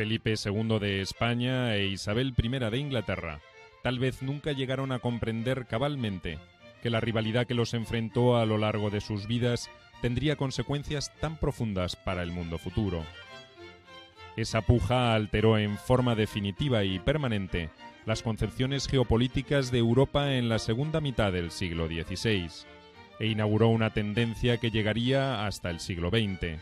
Felipe II de España e Isabel I de Inglaterra tal vez nunca llegaron a comprender cabalmente que la rivalidad que los enfrentó a lo largo de sus vidas tendría consecuencias tan profundas para el mundo futuro. Esa puja alteró en forma definitiva y permanente las concepciones geopolíticas de Europa en la segunda mitad del siglo XVI e inauguró una tendencia que llegaría hasta el siglo XX.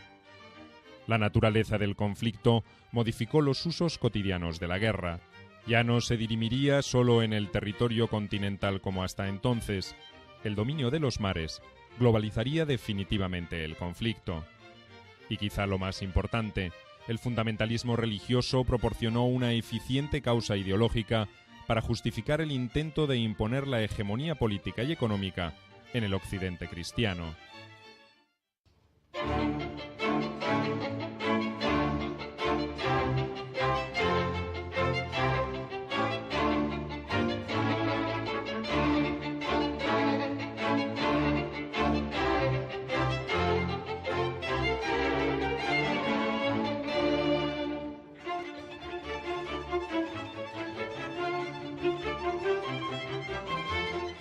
La naturaleza del conflicto modificó los usos cotidianos de la guerra. Ya no se dirimiría solo en el territorio continental como hasta entonces. El dominio de los mares globalizaría definitivamente el conflicto. Y quizá lo más importante, el fundamentalismo religioso proporcionó una eficiente causa ideológica para justificar el intento de imponer la hegemonía política y económica en el occidente cristiano.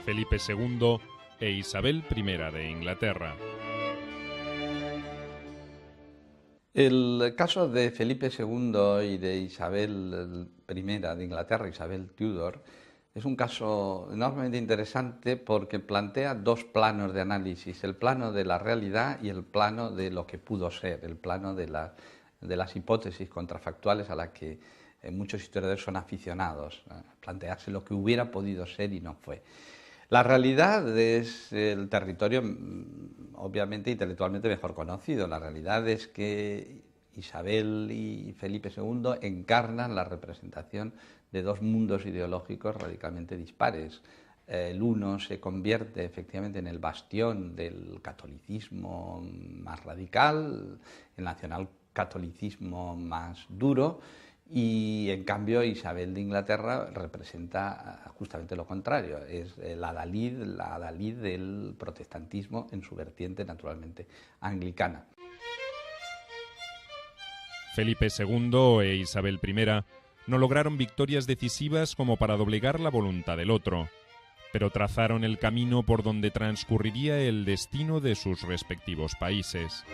Felipe II e Isabel I de Inglaterra. El caso de Felipe II y de Isabel I de Inglaterra, Isabel Tudor, es un caso enormemente interesante porque plantea dos planos de análisis, el plano de la realidad y el plano de lo que pudo ser, el plano de las hipótesis contrafactuales a las que muchos historiadores son aficionados, plantearse lo que hubiera podido ser y no fue. La realidad es el territorio, obviamente, intelectualmente mejor conocido. La realidad es que Isabel y Felipe II encarnan la representación de dos mundos ideológicos radicalmente dispares. El uno se convierte efectivamente en el bastión del catolicismo más radical, el nacionalcatolicismo más duro, y en cambio Isabel de Inglaterra representa justamente lo contrario, es la adalid del protestantismo en su vertiente naturalmente anglicana. Felipe II e Isabel I no lograron victorias decisivas como para doblegar la voluntad del otro, pero trazaron el camino por donde transcurriría el destino de sus respectivos países.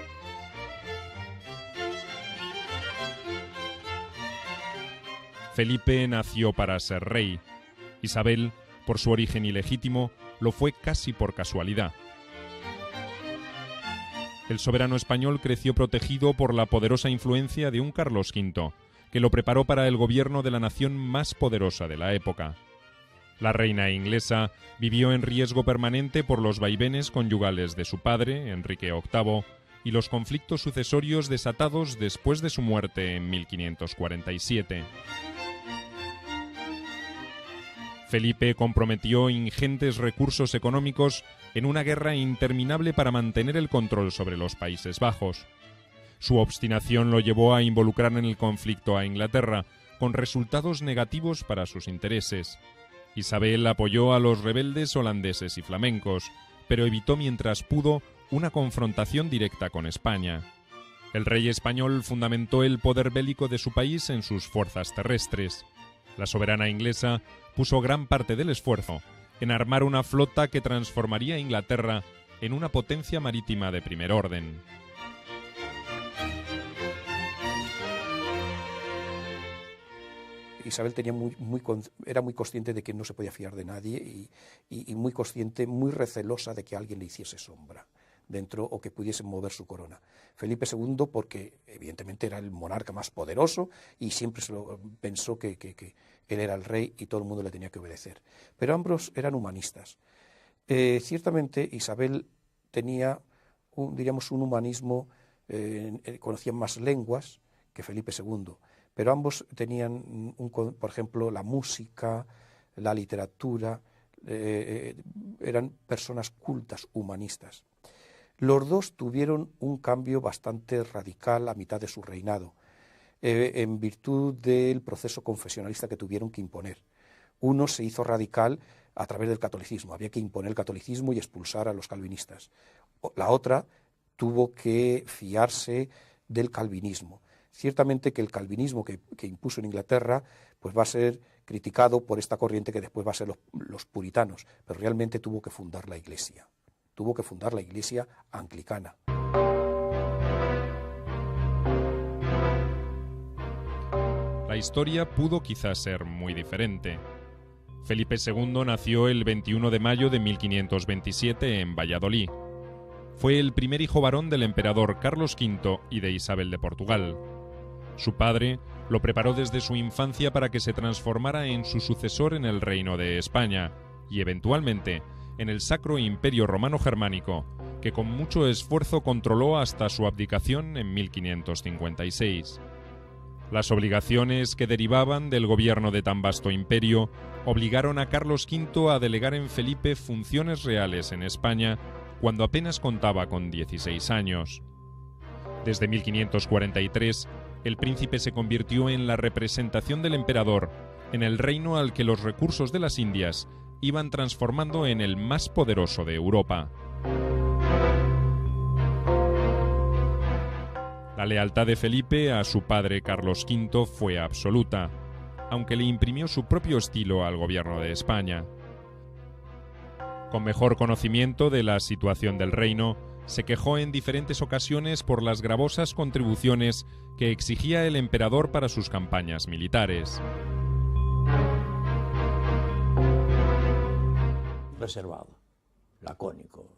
Felipe nació para ser rey. Isabel, por su origen ilegítimo, lo fue casi por casualidad. El soberano español creció protegido por la poderosa influencia de un Carlos V, que lo preparó para el gobierno de la nación más poderosa de la época. La reina inglesa vivió en riesgo permanente por los vaivenes conyugales de su padre, Enrique VIII, y los conflictos sucesorios desatados después de su muerte en 1547. Felipe comprometió ingentes recursos económicos en una guerra interminable para mantener el control sobre los Países Bajos. Su obstinación lo llevó a involucrar en el conflicto a Inglaterra, con resultados negativos para sus intereses. Isabel apoyó a los rebeldes holandeses y flamencos, pero evitó mientras pudo una confrontación directa con España. El rey español fundamentó el poder bélico de su país en sus fuerzas terrestres. La soberana inglesa puso gran parte del esfuerzo en armar una flota que transformaría a Inglaterra en una potencia marítima de primer orden. Isabel era muy consciente de que no se podía fiar de nadie y muy consciente, muy recelosa de que alguien le hiciese sombra dentro o que pudiese mover su corona. Felipe II porque evidentemente era el monarca más poderoso y siempre pensó que él era el rey y todo el mundo le tenía que obedecer. Pero ambos eran humanistas. Ciertamente Isabel tenía un humanismo, conocía más lenguas que Felipe II, pero ambos tenían, por ejemplo, la música, la literatura, eran personas cultas, humanistas. Los dos tuvieron un cambio bastante radical a mitad de su reinado, en virtud del proceso confesionalista que tuvieron que imponer. Uno se hizo radical a través del catolicismo, había que imponer el catolicismo y expulsar a los calvinistas. La otra tuvo que fiarse del calvinismo. Ciertamente que el calvinismo que impuso en Inglaterra pues va a ser criticado por esta corriente que después va a ser los puritanos, pero realmente tuvo que fundar la Iglesia anglicana. La historia pudo quizás ser muy diferente. Felipe II nació el 21 de mayo de 1527 en Valladolid. Fue el primer hijo varón del emperador Carlos V y de Isabel de Portugal. Su padre lo preparó desde su infancia para que se transformara en su sucesor en el reino de España y, eventualmente, en el Sacro Imperio Romano Germánico, que con mucho esfuerzo controló hasta su abdicación en 1556. Las obligaciones que derivaban del gobierno de tan vasto imperio obligaron a Carlos V a delegar en Felipe funciones reales en España cuando apenas contaba con 16 años. Desde 1543, el príncipe se convirtió en la representación del emperador en el reino al que los recursos de las Indias iban transformando en el más poderoso de Europa. La lealtad de Felipe a su padre Carlos V fue absoluta, aunque le imprimió su propio estilo al gobierno de España. Con mejor conocimiento de la situación del reino, se quejó en diferentes ocasiones por las gravosas contribuciones que exigía el emperador para sus campañas militares. Reservado, lacónico.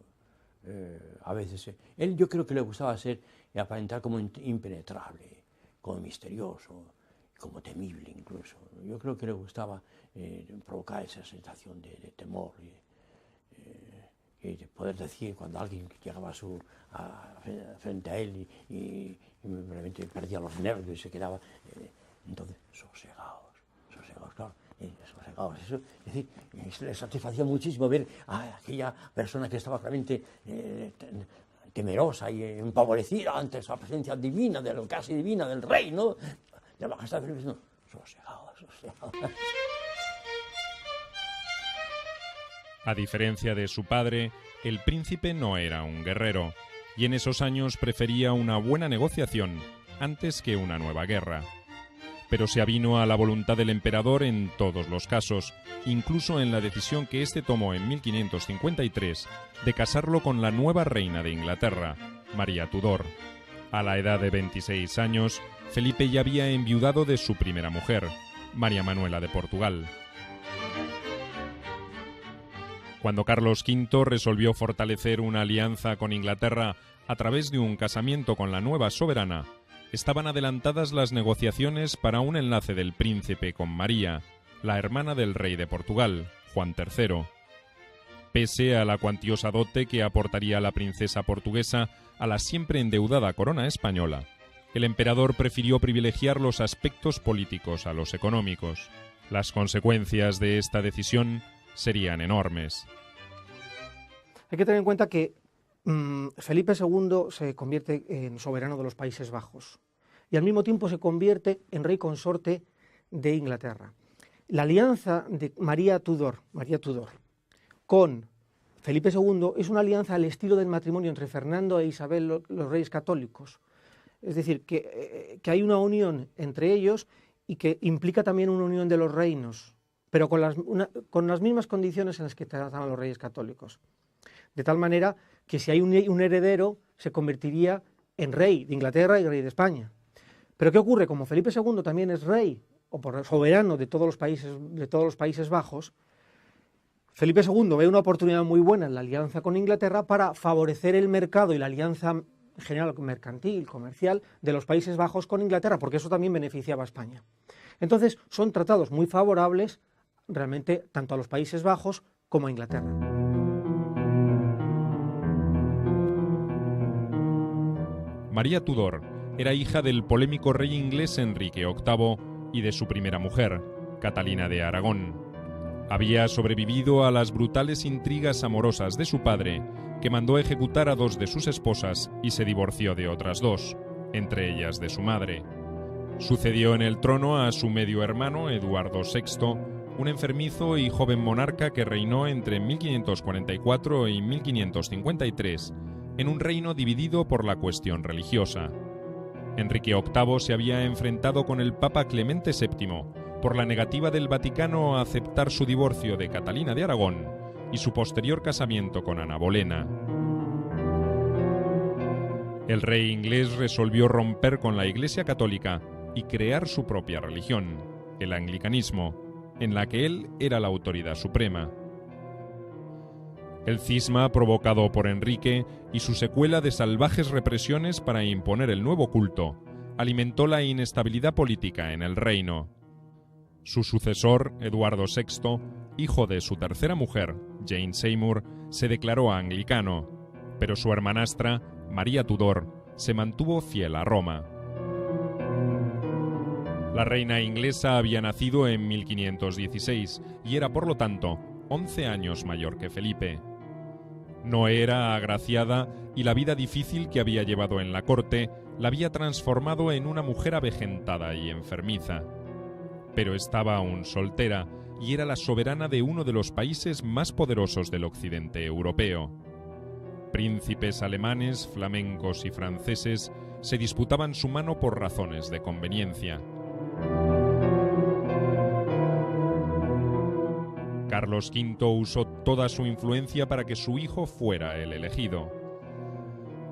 A veces él, yo creo que le gustaba ser y aparentar como impenetrable, como misterioso, como temible incluso. Yo creo que le gustaba provocar esa sensación de temor y de poder decir cuando alguien llegaba frente a él y realmente perdía los nervios y se quedaba, entonces sosegados, claro. Sosegados. Eso, es decir, le satisfacía muchísimo ver a aquella persona que estaba realmente temerosa y empavorecida ante esa presencia divina, casi divina del rey, ¿no? De majestad de Felipe, sosegados. A diferencia de su padre, el príncipe no era un guerrero, y en esos años prefería una buena negociación antes que una nueva guerra. Pero se avino a la voluntad del emperador en todos los casos, incluso en la decisión que éste tomó en 1553 de casarlo con la nueva reina de Inglaterra, María Tudor. A la edad de 26 años, Felipe ya había enviudado de su primera mujer, María Manuela de Portugal. Cuando Carlos V resolvió fortalecer una alianza con Inglaterra a través de un casamiento con la nueva soberana, estaban adelantadas las negociaciones para un enlace del príncipe con María, la hermana del rey de Portugal, Juan III. Pese a la cuantiosa dote que aportaría la princesa portuguesa a la siempre endeudada corona española, el emperador prefirió privilegiar los aspectos políticos a los económicos. Las consecuencias de esta decisión serían enormes. Hay que tener en cuenta que Felipe II se convierte en soberano de los Países Bajos y al mismo tiempo se convierte en rey consorte de Inglaterra. La alianza de María Tudor con Felipe II es una alianza al estilo del matrimonio entre Fernando e Isabel, los reyes católicos. Es decir, que hay una unión entre ellos y que implica también una unión de los reinos, pero con las mismas condiciones en las que trataban los reyes católicos. De tal manera que si hay un heredero, se convertiría en rey de Inglaterra y rey de España. Pero ¿qué ocurre? Como Felipe II también es rey o soberano de todos los Países Bajos, Felipe II ve una oportunidad muy buena en la alianza con Inglaterra para favorecer el mercado y la alianza en general mercantil, comercial, de los Países Bajos con Inglaterra, porque eso también beneficiaba a España. Entonces, son tratados muy favorables realmente tanto a los Países Bajos como a Inglaterra. María Tudor era hija del polémico rey inglés Enrique VIII y de su primera mujer, Catalina de Aragón. Había sobrevivido a las brutales intrigas amorosas de su padre, que mandó ejecutar a 2 de sus esposas y se divorció de otras 2, entre ellas de su madre. Sucedió en el trono a su medio hermano Eduardo VI, un enfermizo y joven monarca que reinó entre 1544 y 1553, en un reino dividido por la cuestión religiosa. Enrique VIII se había enfrentado con el Papa Clemente VII por la negativa del Vaticano a aceptar su divorcio de Catalina de Aragón y su posterior casamiento con Ana Bolena. El rey inglés resolvió romper con la Iglesia católica y crear su propia religión, el anglicanismo, en la que él era la autoridad suprema. El cisma provocado por Enrique y su secuela de salvajes represiones para imponer el nuevo culto alimentó la inestabilidad política en el reino. Su sucesor, Eduardo VI, hijo de su tercera mujer, Jane Seymour, se declaró anglicano, pero su hermanastra, María Tudor, se mantuvo fiel a Roma. La reina inglesa había nacido en 1516 y era, por lo tanto, 11 años mayor que Felipe. No era agraciada y la vida difícil que había llevado en la corte la había transformado en una mujer avejentada y enfermiza. Pero estaba aún soltera y era la soberana de uno de los países más poderosos del occidente europeo. Príncipes alemanes, flamencos y franceses se disputaban su mano por razones de conveniencia. Carlos V usó toda su influencia para que su hijo fuera el elegido.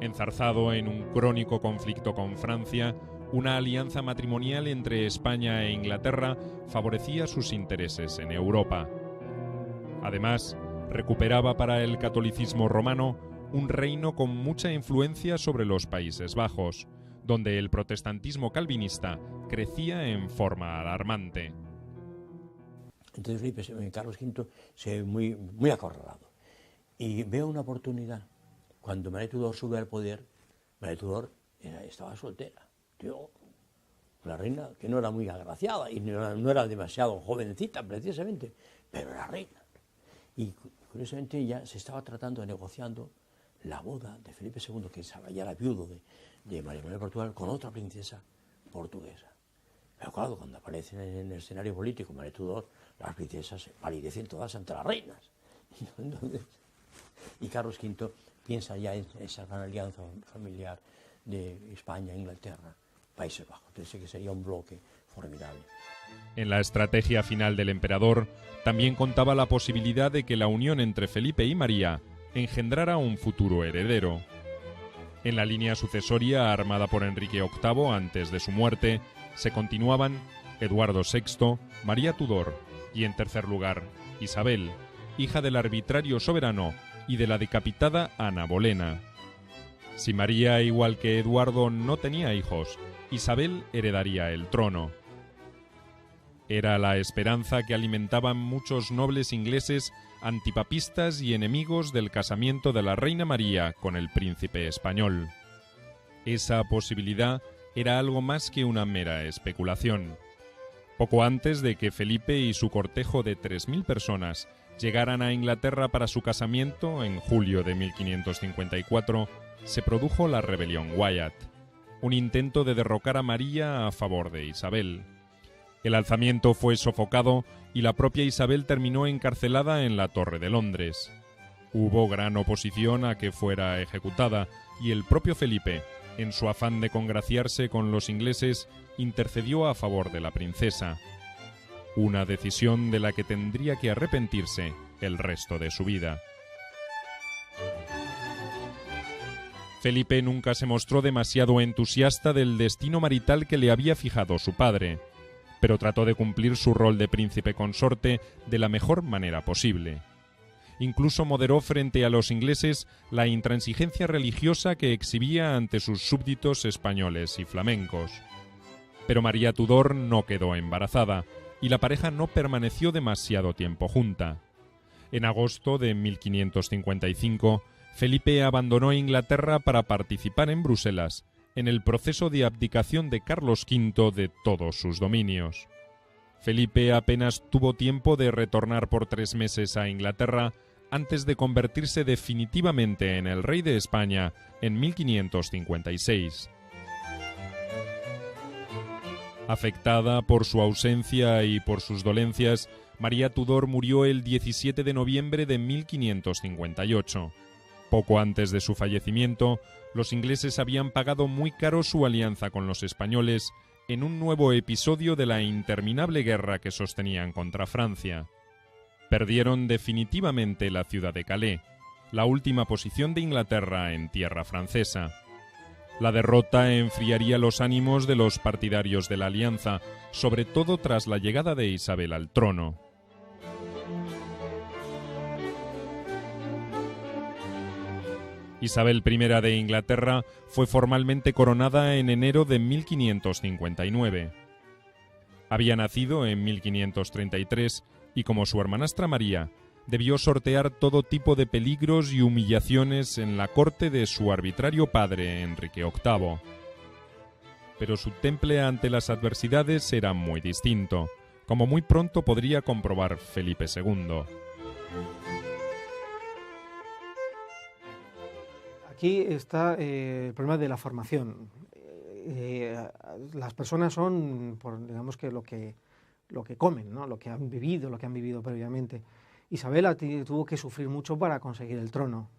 Enzarzado en un crónico conflicto con Francia, una alianza matrimonial entre España e Inglaterra favorecía sus intereses en Europa. Además, recuperaba para el catolicismo romano un reino con mucha influencia sobre los Países Bajos, donde el protestantismo calvinista crecía en forma alarmante. Entonces Carlos V se ve muy acorralado y ve una oportunidad. Cuando María Tudor sube al poder, María Tudor estaba soltera. La reina que no era muy agraciada y no era demasiado jovencita precisamente, pero era reina. Y curiosamente ella se estaba negociando la boda de Felipe II, que ya era viudo de María Manuel de Portugal, con otra princesa portuguesa. Pero claro, cuando aparecen en el escenario político María Tudor, las princesas se palidecen todas ante las reinas. Y Carlos V piensa ya en esa gran alianza familiar de España, Inglaterra, Países Bajos. Entonces que sería un bloque formidable. En la estrategia final del emperador también contaba la posibilidad de que la unión entre Felipe y María engendrara un futuro heredero. En la línea sucesoria armada por Enrique VIII antes de su muerte, se continuaban Eduardo VI, María Tudor y, en tercer lugar, Isabel, hija del arbitrario soberano y de la decapitada Ana Bolena. Si María, igual que Eduardo, no tenía hijos, Isabel heredaría el trono. Era la esperanza que alimentaban muchos nobles ingleses antipapistas y enemigos del casamiento de la reina María con el príncipe español. Esa posibilidad era algo más que una mera especulación. Poco antes de que Felipe y su cortejo de 3.000 personas llegaran a Inglaterra para su casamiento, en julio de 1554, se produjo la rebelión Wyatt, un intento de derrocar a María a favor de Isabel. El alzamiento fue sofocado y la propia Isabel terminó encarcelada en la Torre de Londres. Hubo gran oposición a que fuera ejecutada y el propio Felipe, en su afán de congraciarse con los ingleses, intercedió a favor de la princesa. Una decisión de la que tendría que arrepentirse el resto de su vida. Felipe nunca se mostró demasiado entusiasta del destino marital que le había fijado su padre, pero trató de cumplir su rol de príncipe consorte de la mejor manera posible. Incluso moderó frente a los ingleses la intransigencia religiosa que exhibía ante sus súbditos españoles y flamencos. Pero María Tudor no quedó embarazada y la pareja no permaneció demasiado tiempo junta. En agosto de 1555, Felipe abandonó Inglaterra para participar en Bruselas en el proceso de abdicación de Carlos V de todos sus dominios. Felipe apenas tuvo tiempo de retornar por 3 meses a Inglaterra antes de convertirse definitivamente en el rey de España en 1556. Afectada por su ausencia y por sus dolencias, María Tudor murió el 17 de noviembre de 1558. Poco antes de su fallecimiento, los ingleses habían pagado muy caro su alianza con los españoles en un nuevo episodio de la interminable guerra que sostenían contra Francia. Perdieron definitivamente la ciudad de Calais, la última posición de Inglaterra en tierra francesa. La derrota enfriaría los ánimos de los partidarios de la alianza, sobre todo tras la llegada de Isabel al trono. Isabel I de Inglaterra fue formalmente coronada en enero de 1559. Había nacido en 1533 y, como su hermanastra María, debió sortear todo tipo de peligros y humillaciones en la corte de su arbitrario padre, Enrique VIII. Pero su temple ante las adversidades era muy distinto, como muy pronto podría comprobar Felipe II. Aquí está el problema de la formación. Las personas son, digamos que lo que comen, ¿no? Lo que han vivido previamente. Isabel tuvo que sufrir mucho para conseguir el trono.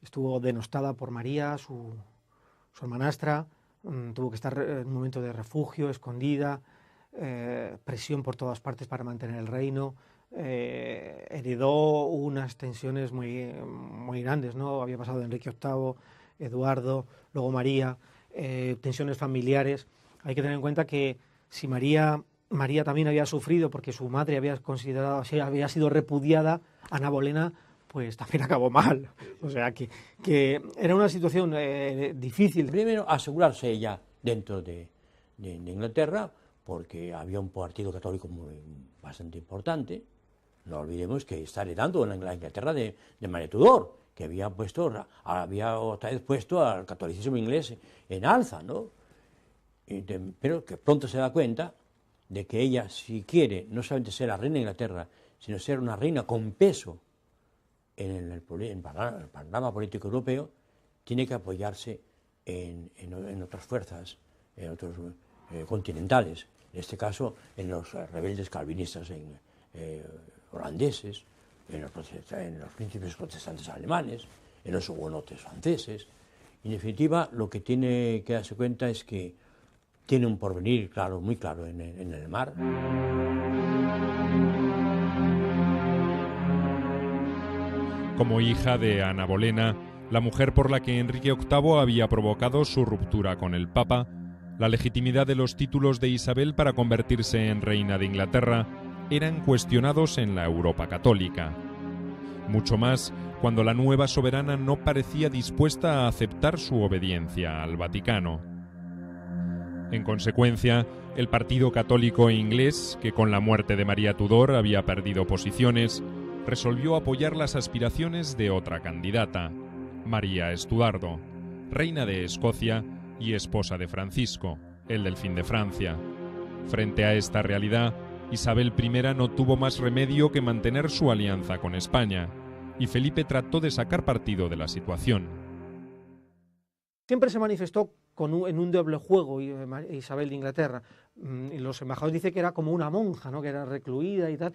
Estuvo denostada por María, su hermanastra, tuvo que estar en un momento de refugio, escondida, presión por todas partes para mantener el reino. Heredó unas tensiones muy grandes, ¿no? Había pasado de Enrique VIII, Eduardo, luego María, tensiones familiares. Hay que tener en cuenta que si María también había sufrido porque su madre había sido repudiada, Ana Bolena pues también acabó mal. O sea que era una situación difícil. Primero, asegurarse ella dentro de Inglaterra, porque había un partido católico bastante importante. No olvidemos que está heredando la Inglaterra de María Tudor, que había otra vez puesto al catolicismo inglés en alza, ¿no? Pero que pronto se da cuenta de que ella, si quiere no solamente ser la reina de Inglaterra, sino ser una reina con peso en el panorama político europeo, tiene que apoyarse en otras fuerzas, en otros continentales. En este caso, en los rebeldes calvinistas holandeses, en los príncipes protestantes alemanes, en los hugonotes franceses. En definitiva, lo que tiene que darse cuenta es que tiene un porvenir muy claro en el mar. Como hija de Ana Bolena, la mujer por la que Enrique VIII había provocado su ruptura con el Papa, la legitimidad de los títulos de Isabel para convertirse en reina de Inglaterra eran cuestionados en la Europa católica. Mucho más cuando la nueva soberana no parecía dispuesta a aceptar su obediencia al Vaticano. En consecuencia, el partido católico inglés, que con la muerte de María Tudor había perdido posiciones, resolvió apoyar las aspiraciones de otra candidata, María Estuardo, reina de Escocia y esposa de Francisco, el delfín de Francia. Frente a esta realidad, Isabel I no tuvo más remedio que mantener su alianza con España, y Felipe trató de sacar partido de la situación. Siempre se manifestó en un doble juego Isabel de Inglaterra. Y los embajadores dicen que era como una monja, ¿no? Que era recluida y tal,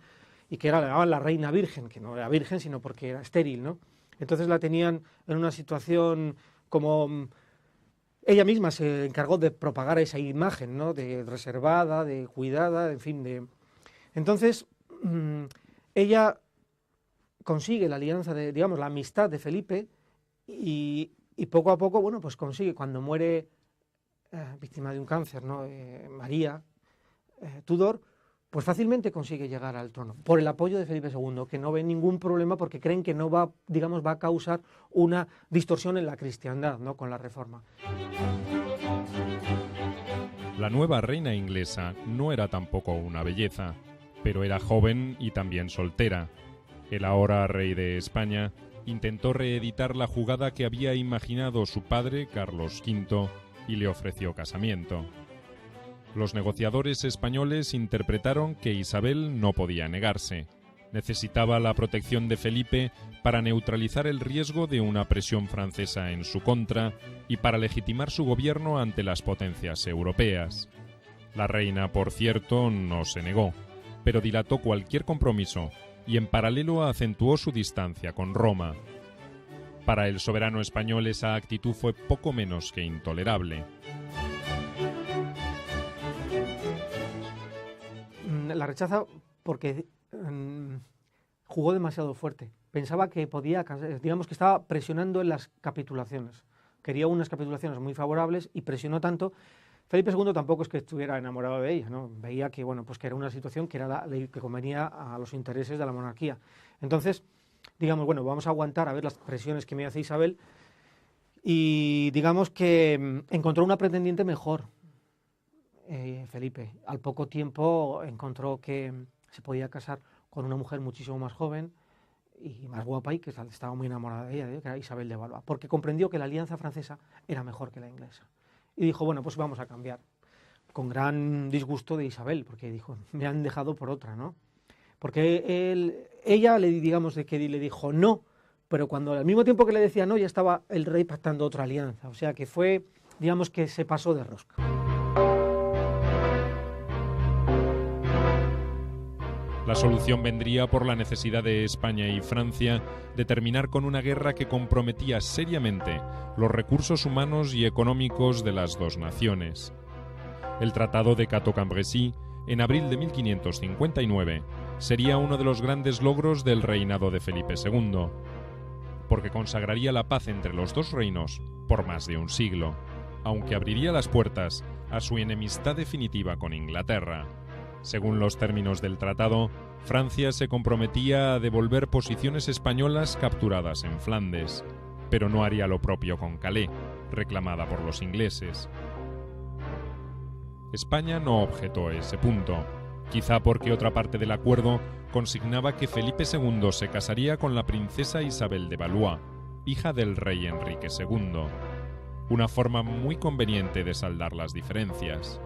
y que la llamaban la reina virgen, que no era virgen sino porque era estéril, ¿no? Entonces la tenían en una situación como... Ella misma se encargó de propagar esa imagen, ¿no? De reservada, de cuidada, en fin, Entonces, ella consigue la alianza, la amistad de Felipe y poco a poco, bueno, pues consigue, cuando muere víctima de un cáncer, ¿no? María Tudor, pues fácilmente consigue llegar al trono, por el apoyo de Felipe II, que no ve ningún problema porque creen que no va a causar una distorsión en la cristiandad, ¿no? Con la reforma. La nueva reina inglesa no era tampoco una belleza, pero era joven y también soltera. El ahora rey de España intentó reeditar la jugada que había imaginado su padre, Carlos V, y le ofreció casamiento. Los negociadores españoles interpretaron que Isabel no podía negarse. Necesitaba la protección de Felipe para neutralizar el riesgo de una presión francesa en su contra y para legitimar su gobierno ante las potencias europeas. La reina, por cierto, no se negó, pero dilató cualquier compromiso y en paralelo acentuó su distancia con Roma. Para el soberano español esa actitud fue poco menos que intolerable. La rechaza porque jugó demasiado fuerte. Pensaba que podía, digamos que estaba presionando en las capitulaciones. Quería unas capitulaciones muy favorables y presionó tanto. Felipe II tampoco es que estuviera enamorado de ella, ¿no? Veía que, bueno, pues que era una situación que era que convenía a los intereses de la monarquía. Entonces, digamos, bueno, vamos a aguantar a ver las presiones que me hace Isabel, y digamos que encontró una pretendiente mejor, Felipe. Al poco tiempo encontró que se podía casar con una mujer muchísimo más joven y más guapa, y que estaba muy enamorada de ella, que era Isabel de Valois, porque comprendió que la alianza francesa era mejor que la inglesa. Y dijo, bueno, pues vamos a cambiar, con gran disgusto de Isabel, porque dijo, me han dejado por otra, ¿no? Porque ella le dijo no, pero cuando al mismo tiempo que le decía no, ya estaba el rey pactando otra alianza. O sea que fue, digamos que se pasó de rosca. La solución vendría por la necesidad de España y Francia de terminar con una guerra que comprometía seriamente los recursos humanos y económicos de las dos naciones. El Tratado de Cateau-Cambrésis, en abril de 1559, sería uno de los grandes logros del reinado de Felipe II, porque consagraría la paz entre los dos reinos por más de un siglo, aunque abriría las puertas a su enemistad definitiva con Inglaterra. Según los términos del tratado, Francia se comprometía a devolver posiciones españolas capturadas en Flandes, pero no haría lo propio con Calais, reclamada por los ingleses. España no objetó ese punto, quizá porque otra parte del acuerdo consignaba que Felipe II se casaría con la princesa Isabel de Valois, hija del rey Enrique II, una forma muy conveniente de saldar las diferencias.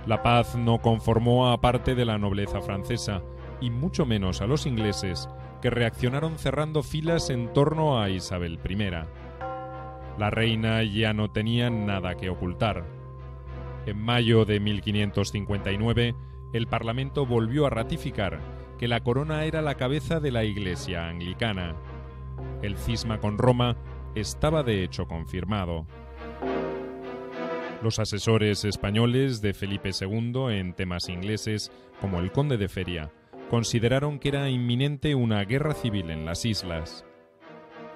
La paz no conformó a parte de la nobleza francesa, y mucho menos a los ingleses, que reaccionaron cerrando filas en torno a Isabel I. La reina ya no tenía nada que ocultar. En mayo de 1559, el Parlamento volvió a ratificar que la corona era la cabeza de la Iglesia anglicana. El cisma con Roma estaba de hecho confirmado. Los asesores españoles de Felipe II en temas ingleses, como el conde de Feria, consideraron que era inminente una guerra civil en las islas.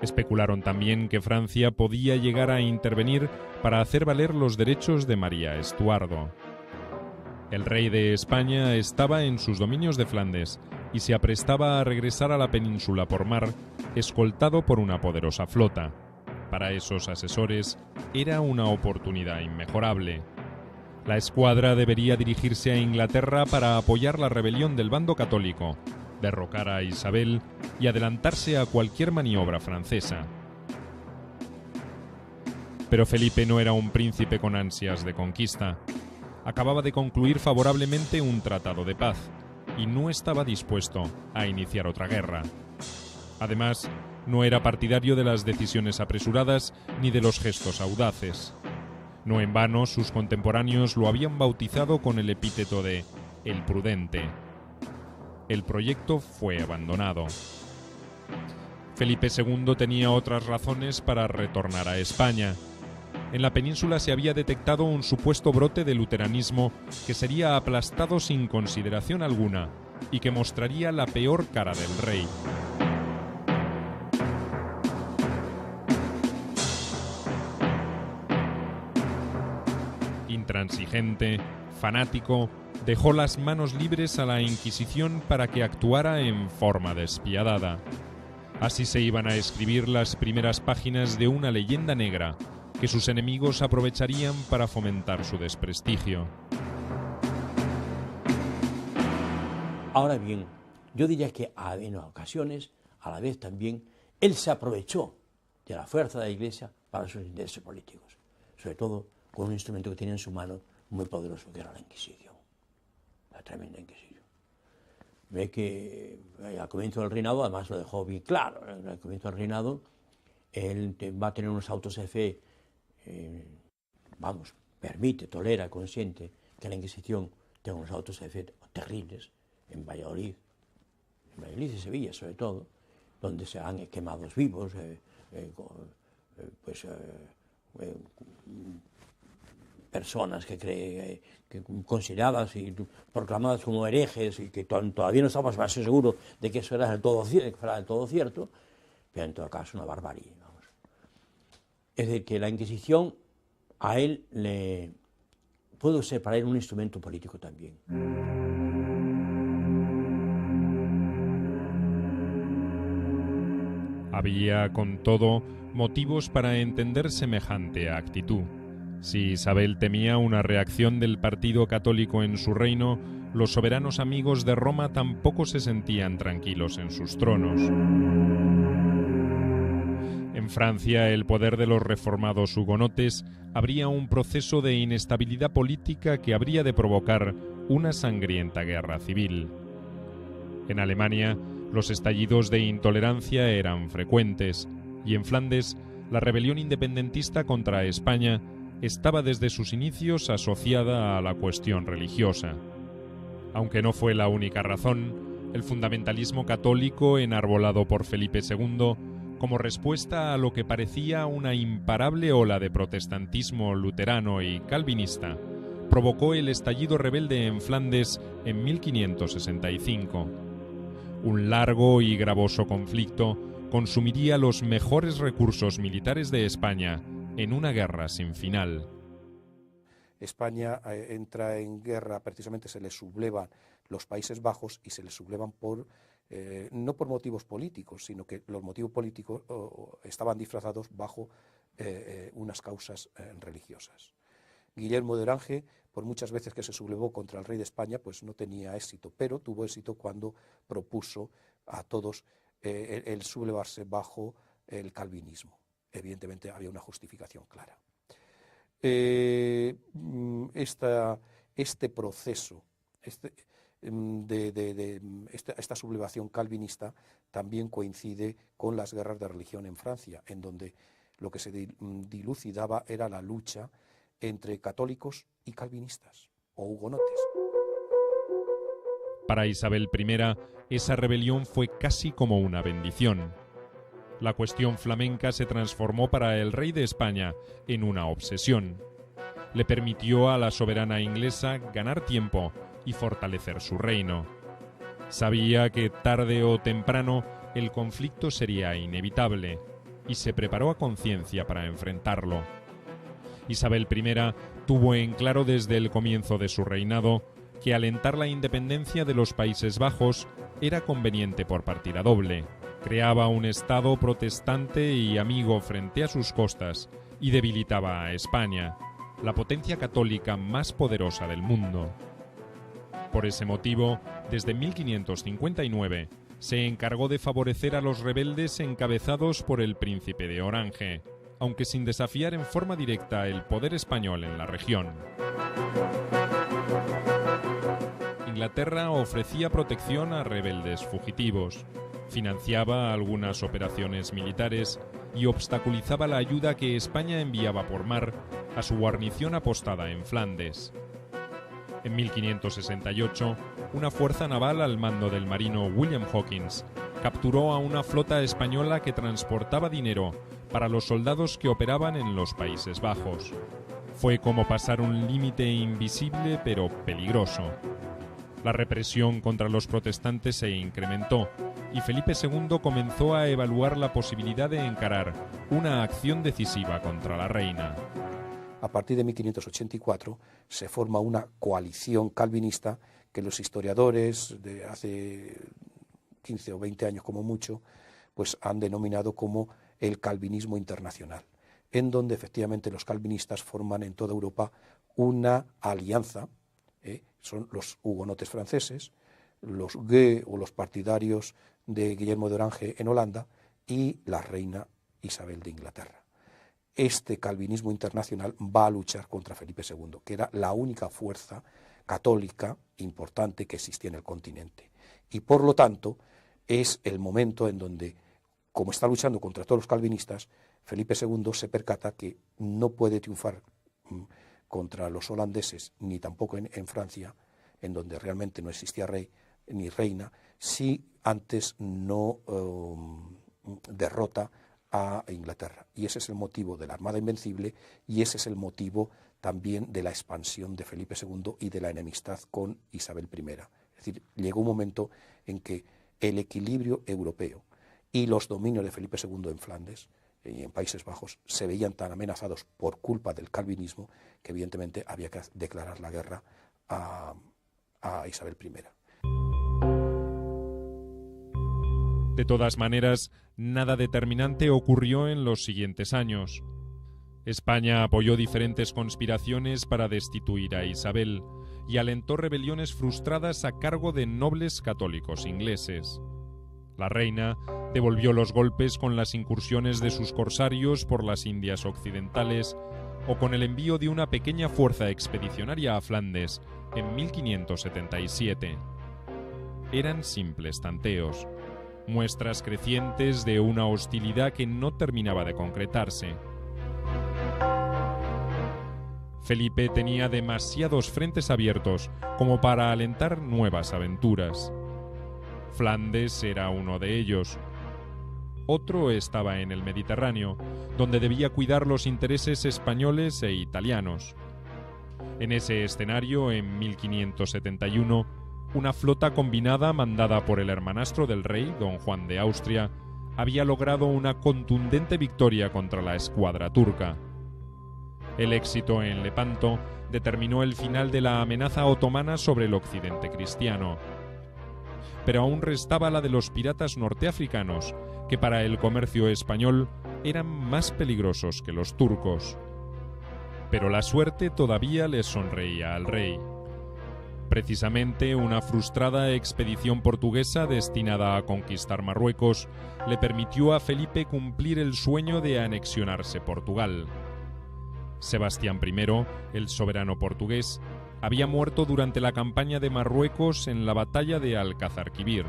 Especularon también que Francia podía llegar a intervenir para hacer valer los derechos de María Estuardo. El rey de España estaba en sus dominios de Flandes y se aprestaba a regresar a la península por mar, escoltado por una poderosa flota. Para esos asesores era una oportunidad inmejorable. La escuadra debería dirigirse a Inglaterra para apoyar la rebelión del bando católico, derrocar a Isabel y adelantarse a cualquier maniobra francesa. Pero Felipe no era un príncipe con ansias de conquista. Acababa de concluir favorablemente un tratado de paz y no estaba dispuesto a iniciar otra guerra. Además, no era partidario de las decisiones apresuradas ni de los gestos audaces. No en vano sus contemporáneos lo habían bautizado con el epíteto de «el prudente». El proyecto fue abandonado. Felipe II tenía otras razones para retornar a España. En la península se había detectado un supuesto brote de luteranismo que sería aplastado sin consideración alguna y que mostraría la peor cara del rey. Intransigente, fanático, dejó las manos libres a la Inquisición para que actuara en forma despiadada. Así se iban a escribir las primeras páginas de una leyenda negra que sus enemigos aprovecharían para fomentar su desprestigio. Ahora bien, yo diría que en ocasiones, a la vez también, él se aprovechó de la fuerza de la Iglesia para sus intereses políticos, sobre todo con un instrumento que tenía en su mano muy poderoso, que era la Inquisición, la tremenda Inquisición. Ve que al comienzo del reinado, además lo dejó bien claro, al comienzo del reinado, él va a tener unos autos de fe, permite, tolera, consiente que la Inquisición tenga unos autos de fe terribles en Valladolid y Sevilla sobre todo, donde se han quemados vivos, personas que consideradas y proclamadas como herejes y que todavía no estamos más seguros de que eso era del todo cierto, pero en todo caso una barbarie. Vamos. Es decir, que la Inquisición a él pudo ser para él un instrumento político también. Había, con todo, motivos para entender semejante actitud. Si Isabel temía una reacción del partido católico en su reino, los soberanos amigos de Roma tampoco se sentían tranquilos en sus tronos. En Francia, el poder de los reformados hugonotes abría un proceso de inestabilidad política que habría de provocar una sangrienta guerra civil. En Alemania, los estallidos de intolerancia eran frecuentes, y en Flandes, la rebelión independentista contra España estaba desde sus inicios asociada a la cuestión religiosa. Aunque no fue la única razón, el fundamentalismo católico enarbolado por Felipe II, como respuesta a lo que parecía una imparable ola de protestantismo luterano y calvinista, provocó el estallido rebelde en Flandes en 1565. Un largo y gravoso conflicto consumiría los mejores recursos militares de España en una guerra sin final. España entra en guerra, precisamente se le sublevan los Países Bajos y se le sublevan no por motivos políticos, sino que los motivos políticos estaban disfrazados bajo unas causas religiosas. Guillermo de Orange, por muchas veces que se sublevó contra el rey de España, pues no tenía éxito, pero tuvo éxito cuando propuso a todos el sublevarse bajo el calvinismo. Evidentemente había una justificación clara. Este proceso, esta sublevación calvinista también coincide con las guerras de religión en Francia, en donde lo que se dilucidaba era la lucha entre católicos y calvinistas o hugonotes. Para Isabel I, esa rebelión fue casi como una bendición. La cuestión flamenca se transformó para el rey de España en una obsesión. Le permitió a la soberana inglesa ganar tiempo y fortalecer su reino. Sabía que tarde o temprano el conflicto sería inevitable y se preparó a conciencia para enfrentarlo. Isabel I tuvo en claro desde el comienzo de su reinado que alentar la independencia de los Países Bajos era conveniente por partida doble. Creaba un Estado protestante y amigo frente a sus costas y debilitaba a España, la potencia católica más poderosa del mundo. Por ese motivo, desde 1559, se encargó de favorecer a los rebeldes encabezados por el príncipe de Orange, aunque sin desafiar en forma directa el poder español en la región. Inglaterra ofrecía protección a rebeldes fugitivos, financiaba algunas operaciones militares y obstaculizaba la ayuda que España enviaba por mar a su guarnición apostada en Flandes. En 1568, una fuerza naval al mando del marino William Hawkins capturó a una flota española que transportaba dinero para los soldados que operaban en los Países Bajos. Fue como pasar un límite invisible pero peligroso. La represión contra los protestantes se incrementó y Felipe II comenzó a evaluar la posibilidad de encarar una acción decisiva contra la reina. A partir de 1584 se forma una coalición calvinista que los historiadores de hace 15 o 20 años como mucho pues han denominado como el calvinismo internacional, en donde efectivamente los calvinistas forman en toda Europa una alianza. Son los hugonotes franceses, los Gueux o los partidarios de Guillermo de Orange en Holanda y la reina Isabel de Inglaterra. Este calvinismo internacional va a luchar contra Felipe II, que era la única fuerza católica importante que existía en el continente. Y por lo tanto es el momento en donde, como está luchando contra todos los calvinistas, Felipe II se percata que no puede triunfar contra los holandeses, ni tampoco en Francia, en donde realmente no existía rey ni reina, si antes no derrota a Inglaterra. Y ese es el motivo de la Armada Invencible y ese es el motivo también de la expansión de Felipe II y de la enemistad con Isabel I. Es decir, llegó un momento en que el equilibrio europeo y los dominios de Felipe II en Flandes y en Países Bajos se veían tan amenazados por culpa del calvinismo que evidentemente había que declarar la guerra a Isabel I. De todas maneras, nada determinante ocurrió en los siguientes años. España apoyó diferentes conspiraciones para destituir a Isabel y alentó rebeliones frustradas a cargo de nobles católicos ingleses. La reina devolvió los golpes con las incursiones de sus corsarios por las Indias Occidentales o con el envío de una pequeña fuerza expedicionaria a Flandes en 1577. Eran simples tanteos, muestras crecientes de una hostilidad que no terminaba de concretarse. Felipe tenía demasiados frentes abiertos como para alentar nuevas aventuras. Flandes era uno de ellos. Otro estaba en el Mediterráneo, donde debía cuidar los intereses españoles e italianos. En ese escenario, en 1571, una flota combinada mandada por el hermanastro del rey, don Juan de Austria, había logrado una contundente victoria contra la escuadra turca. El éxito en Lepanto determinó el final de la amenaza otomana sobre el occidente cristiano. Pero aún restaba la de los piratas norteafricanos, que para el comercio español eran más peligrosos que los turcos. Pero la suerte todavía le sonreía al rey. Precisamente una frustrada expedición portuguesa destinada a conquistar Marruecos le permitió a Felipe cumplir el sueño de anexionarse Portugal. Sebastián I, el soberano portugués, había muerto durante la campaña de Marruecos en la batalla de Alcázar-Quibir.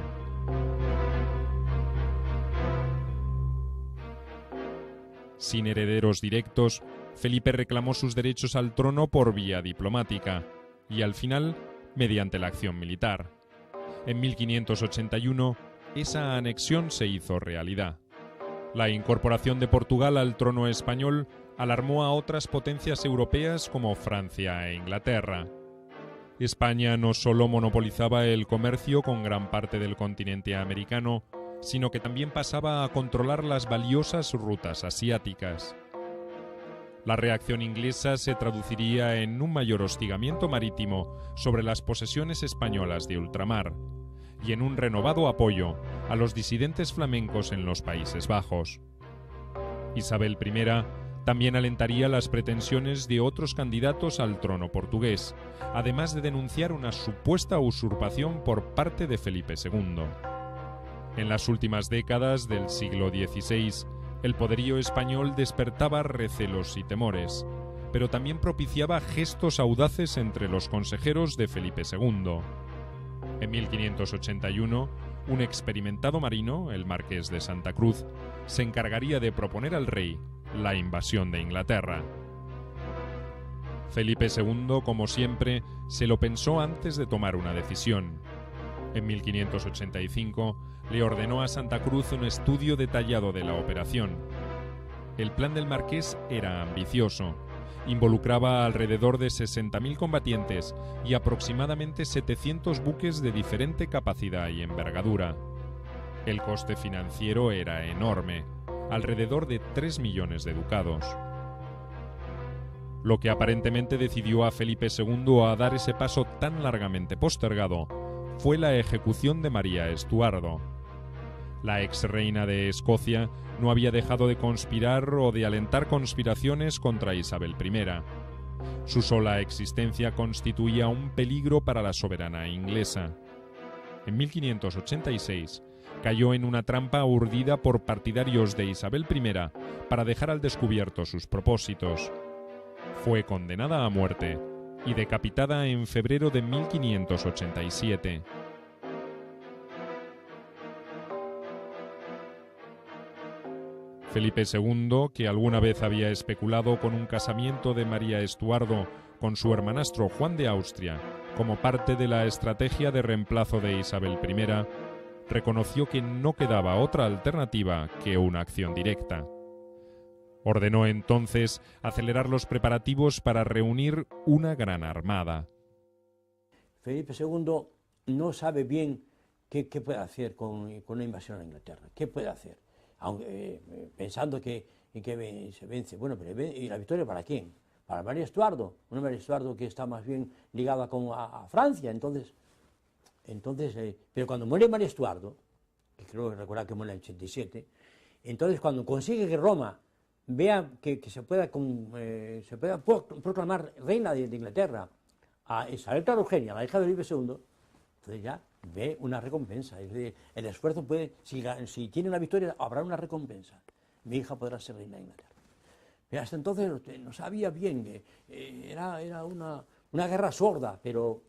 Sin herederos directos, Felipe reclamó sus derechos al trono por vía diplomática y, al final, mediante la acción militar. En 1581, esa anexión se hizo realidad. La incorporación de Portugal al trono español alarmó a otras potencias europeas como Francia e Inglaterra. España no solo monopolizaba el comercio con gran parte del continente americano, sino que también pasaba a controlar las valiosas rutas asiáticas. La reacción inglesa se traduciría en un mayor hostigamiento marítimo sobre las posesiones españolas de ultramar y en un renovado apoyo a los disidentes flamencos en los Países Bajos. Isabel I también alentaría las pretensiones de otros candidatos al trono portugués, además de denunciar una supuesta usurpación por parte de Felipe II. En las últimas décadas del siglo XVI, el poderío español despertaba recelos y temores, pero también propiciaba gestos audaces entre los consejeros de Felipe II. En 1581, un experimentado marino, el marqués de Santa Cruz, se encargaría de proponer al rey la invasión de Inglaterra. Felipe II, como siempre, se lo pensó antes de tomar una decisión. En 1585 le ordenó a Santa Cruz un estudio detallado de la operación. El plan del marqués era ambicioso. Involucraba alrededor de 60.000 combatientes y aproximadamente 700 buques de diferente capacidad y envergadura. El coste financiero era enorme, alrededor de 3 millones de ducados. Lo que aparentemente decidió a Felipe II a dar ese paso tan largamente postergado fue la ejecución de María Estuardo. La ex reina de Escocia no había dejado de conspirar o de alentar conspiraciones contra Isabel I. Su sola existencia constituía un peligro para la soberana inglesa. En 1586 cayó en una trampa urdida por partidarios de Isabel I para dejar al descubierto sus propósitos. Fue condenada a muerte y decapitada en febrero de 1587. Felipe II, que alguna vez había especulado con un casamiento de María Estuardo con su hermanastro Juan de Austria como parte de la estrategia de reemplazo de Isabel I, reconoció que no quedaba otra alternativa que una acción directa. Ordenó entonces acelerar los preparativos para reunir una gran armada. Felipe II no sabe bien qué puede hacer con una invasión a Inglaterra. ¿Qué puede hacer? Aunque, pensando que se vence. Bueno, pero ¿y la victoria para quién? Para María Estuardo. Una María Estuardo que está más bien ligada a Francia. Entonces, pero cuando muere María Estuardo, que creo recordar que muere en el 87, entonces cuando consigue que Roma vea que se pueda proclamar reina de Inglaterra a Isabel Clara Eugenia, la hija de Felipe II, entonces ya ve una recompensa. Es decir, el esfuerzo puede, si tiene una victoria, habrá una recompensa. Mi hija podrá ser reina de Inglaterra. Pero hasta entonces no sabía bien, que era una guerra sorda, pero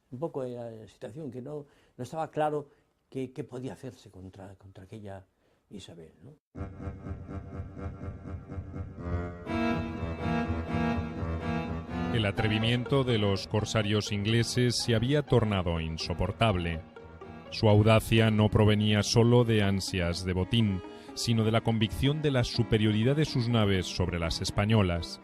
un poco era la situación que no estaba claro qué podía hacerse contra aquella Isabel, ¿no? El atrevimiento de los corsarios ingleses se había tornado insoportable. Su audacia no provenía solo de ansias de botín, sino de la convicción de la superioridad de sus naves sobre las españolas.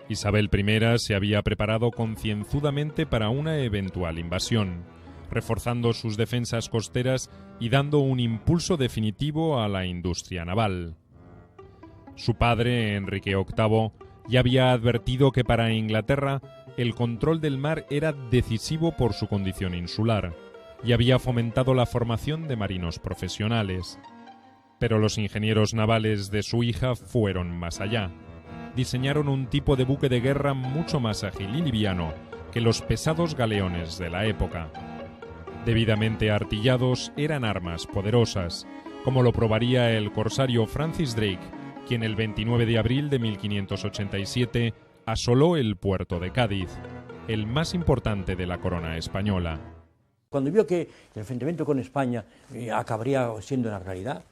Isabel I se había preparado concienzudamente para una eventual invasión, reforzando sus defensas costeras y dando un impulso definitivo a la industria naval. Su padre, Enrique VIII, ya había advertido que para Inglaterra el control del mar era decisivo por su condición insular, y había fomentado la formación de marinos profesionales. Pero los ingenieros navales de su hija fueron más allá. Diseñaron un tipo de buque de guerra mucho más ágil y liviano que los pesados galeones de la época. Debidamente artillados, eran armas poderosas, como lo probaría el corsario Francis Drake, quien el 29 de abril de 1587 asoló el puerto de Cádiz, el más importante de la corona española. Cuando vio que el enfrentamiento con España acabaría siendo una realidad,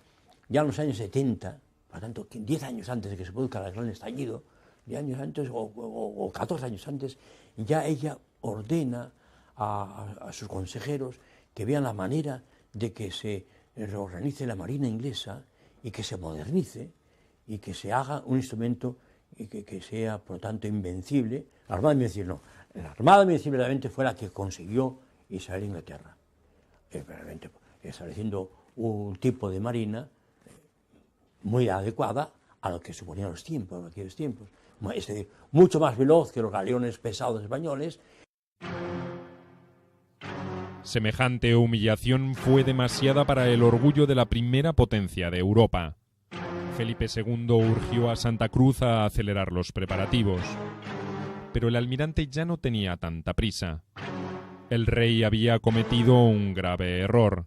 ya en los años 70, por lo tanto 10 años antes de que se produzca el gran estallido, 10 años antes o 14 años antes, ya ella ordena a sus consejeros que vean la manera de que se reorganice la marina inglesa y que se modernice y que se haga un instrumento y que sea, por lo tanto, invencible. La Armada Invencible no. La Armada Invencible realmente fue la que consiguió Isabel Inglaterra, realmente estableciendo un tipo de marina muy adecuada a lo que suponían los tiempos, en aquellos tiempos. Es decir, mucho más veloz que los galeones pesados españoles. Semejante humillación fue demasiada para el orgullo de la primera potencia de Europa. Felipe II urgió a Santa Cruz a acelerar los preparativos. Pero el almirante ya no tenía tanta prisa. El rey había cometido un grave error.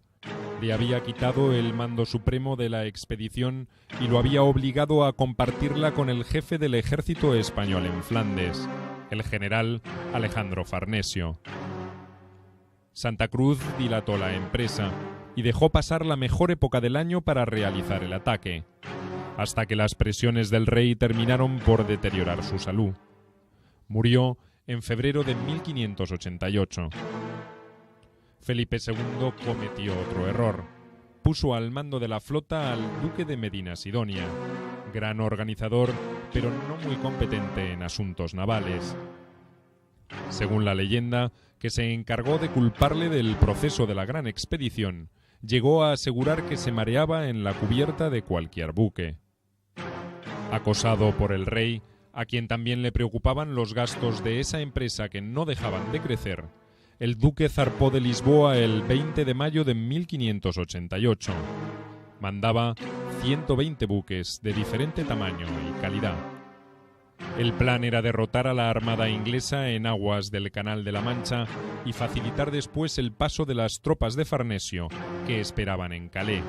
Le había quitado el mando supremo de la expedición y lo había obligado a compartirla con el jefe del ejército español en Flandes, el general Alejandro Farnesio. Santa Cruz dilató la empresa y dejó pasar la mejor época del año para realizar el ataque, hasta que las presiones del rey terminaron por deteriorar su salud. Murió en febrero de 1588. Felipe II cometió otro error. Puso al mando de la flota al duque de Medina Sidonia, gran organizador, pero no muy competente en asuntos navales. Según la leyenda, que se encargó de culparle del proceso de la gran expedición, llegó a asegurar que se mareaba en la cubierta de cualquier buque. Acosado por el rey, a quien también le preocupaban los gastos de esa empresa que no dejaban de crecer, el duque zarpó de Lisboa el 20 de mayo de 1588. Mandaba 120 buques de diferente tamaño y calidad. El plan era derrotar a la armada inglesa en aguas del Canal de la Mancha y facilitar después el paso de las tropas de Farnesio que esperaban en Calais.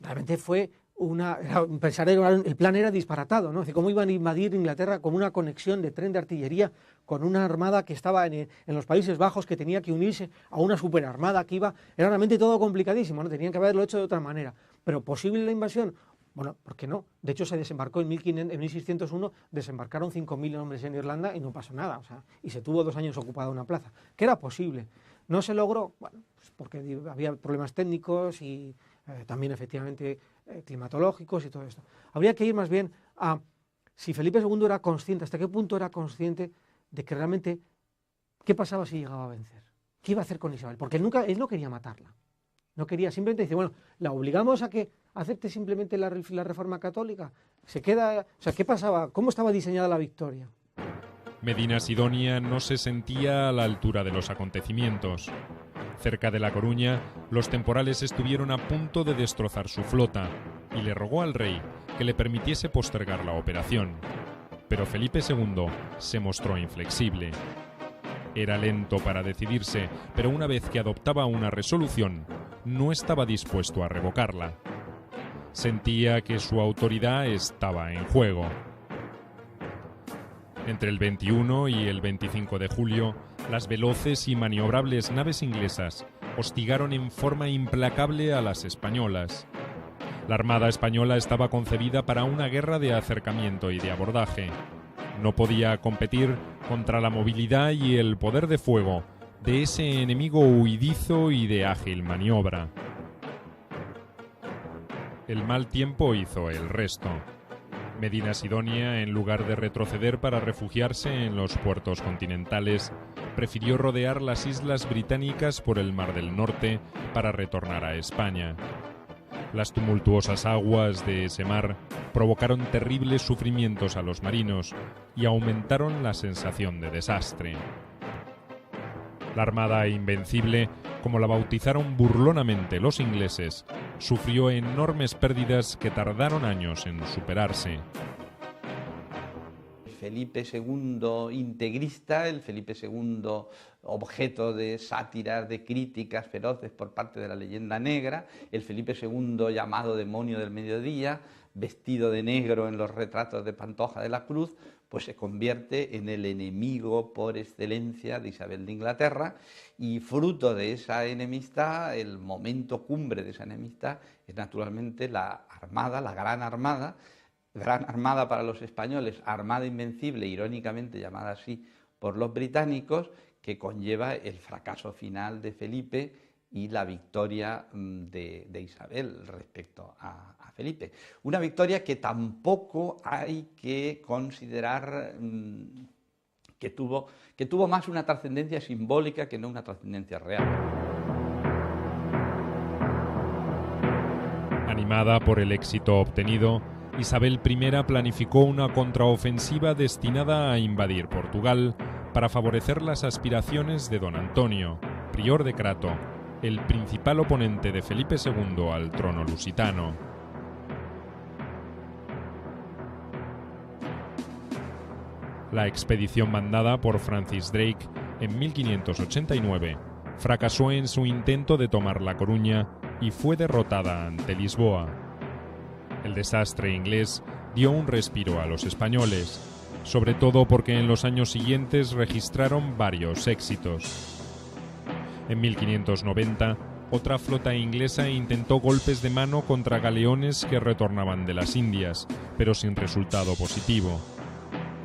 Realmente fue el plan era disparatado, ¿no? ¿Cómo iban a invadir Inglaterra con una conexión de tren de artillería con una armada que estaba en los Países Bajos, que tenía que unirse a una superarmada que iba? Era realmente todo complicadísimo, ¿no? Tenían que haberlo hecho de otra manera. Pero posible la invasión, Bueno, ¿por qué no? De hecho, se desembarcó en 1601, desembarcaron 5.000 hombres en Irlanda y no pasó nada, o sea, y se tuvo 2 años ocupada una plaza, que era posible. No se logró, bueno, pues porque había problemas técnicos y también efectivamente climatológicos y todo esto. Habría que ir más bien a si Felipe II era consciente, hasta qué punto era consciente de que realmente, ¿qué pasaba si llegaba a vencer? ¿Qué iba a hacer con Isabel? Porque él no quería matarla. No quería, simplemente dice, bueno, la obligamos a que acepte simplemente la reforma católica. Se queda, o sea, ¿qué pasaba? ¿Cómo estaba diseñada la victoria? Medina Sidonia no se sentía a la altura de los acontecimientos. Cerca de La Coruña, los temporales estuvieron a punto de destrozar su flota y le rogó al rey que le permitiese postergar la operación. Pero Felipe II se mostró inflexible. Era lento para decidirse, pero una vez que adoptaba una resolución, no estaba dispuesto a revocarla. Sentía que su autoridad estaba en juego. Entre el 21 y el 25 de julio, las veloces y maniobrables naves inglesas hostigaron en forma implacable a las españolas. La Armada española estaba concebida para una guerra de acercamiento y de abordaje. No podía competir contra la movilidad y el poder de fuego de ese enemigo huidizo y de ágil maniobra. El mal tiempo hizo el resto. Medina Sidonia, en lugar de retroceder para refugiarse en los puertos continentales, prefirió rodear las islas británicas por el Mar del Norte para retornar a España. Las tumultuosas aguas de ese mar provocaron terribles sufrimientos a los marinos y aumentaron la sensación de desastre. La Armada Invencible, como la bautizaron burlonamente los ingleses, sufrió enormes pérdidas que tardaron años en superarse. Felipe II integrista, el Felipe II objeto de sátiras, de críticas feroces por parte de la leyenda negra, el Felipe II llamado demonio del mediodía, vestido de negro en los retratos de Pantoja de la Cruz, pues se convierte en el enemigo por excelencia de Isabel de Inglaterra, y fruto de esa enemistad, el momento cumbre de esa enemistad, es naturalmente la Armada, la Gran Armada para los españoles, Armada Invencible, irónicamente llamada así por los británicos, que conlleva el fracaso final de Felipe y la victoria de Isabel respecto a Felipe. Una victoria que tampoco hay que considerar que tuvo más una trascendencia simbólica que no una trascendencia real. Animada por el éxito obtenido, Isabel I planificó una contraofensiva destinada a invadir Portugal para favorecer las aspiraciones de don Antonio, prior de Crato, el principal oponente de Felipe II al trono lusitano. La expedición mandada por Francis Drake en 1589 fracasó en su intento de tomar La Coruña y fue derrotada ante Lisboa. El desastre inglés dio un respiro a los españoles, sobre todo porque en los años siguientes registraron varios éxitos. En 1590, otra flota inglesa intentó golpes de mano contra galeones que retornaban de las Indias, pero sin resultado positivo.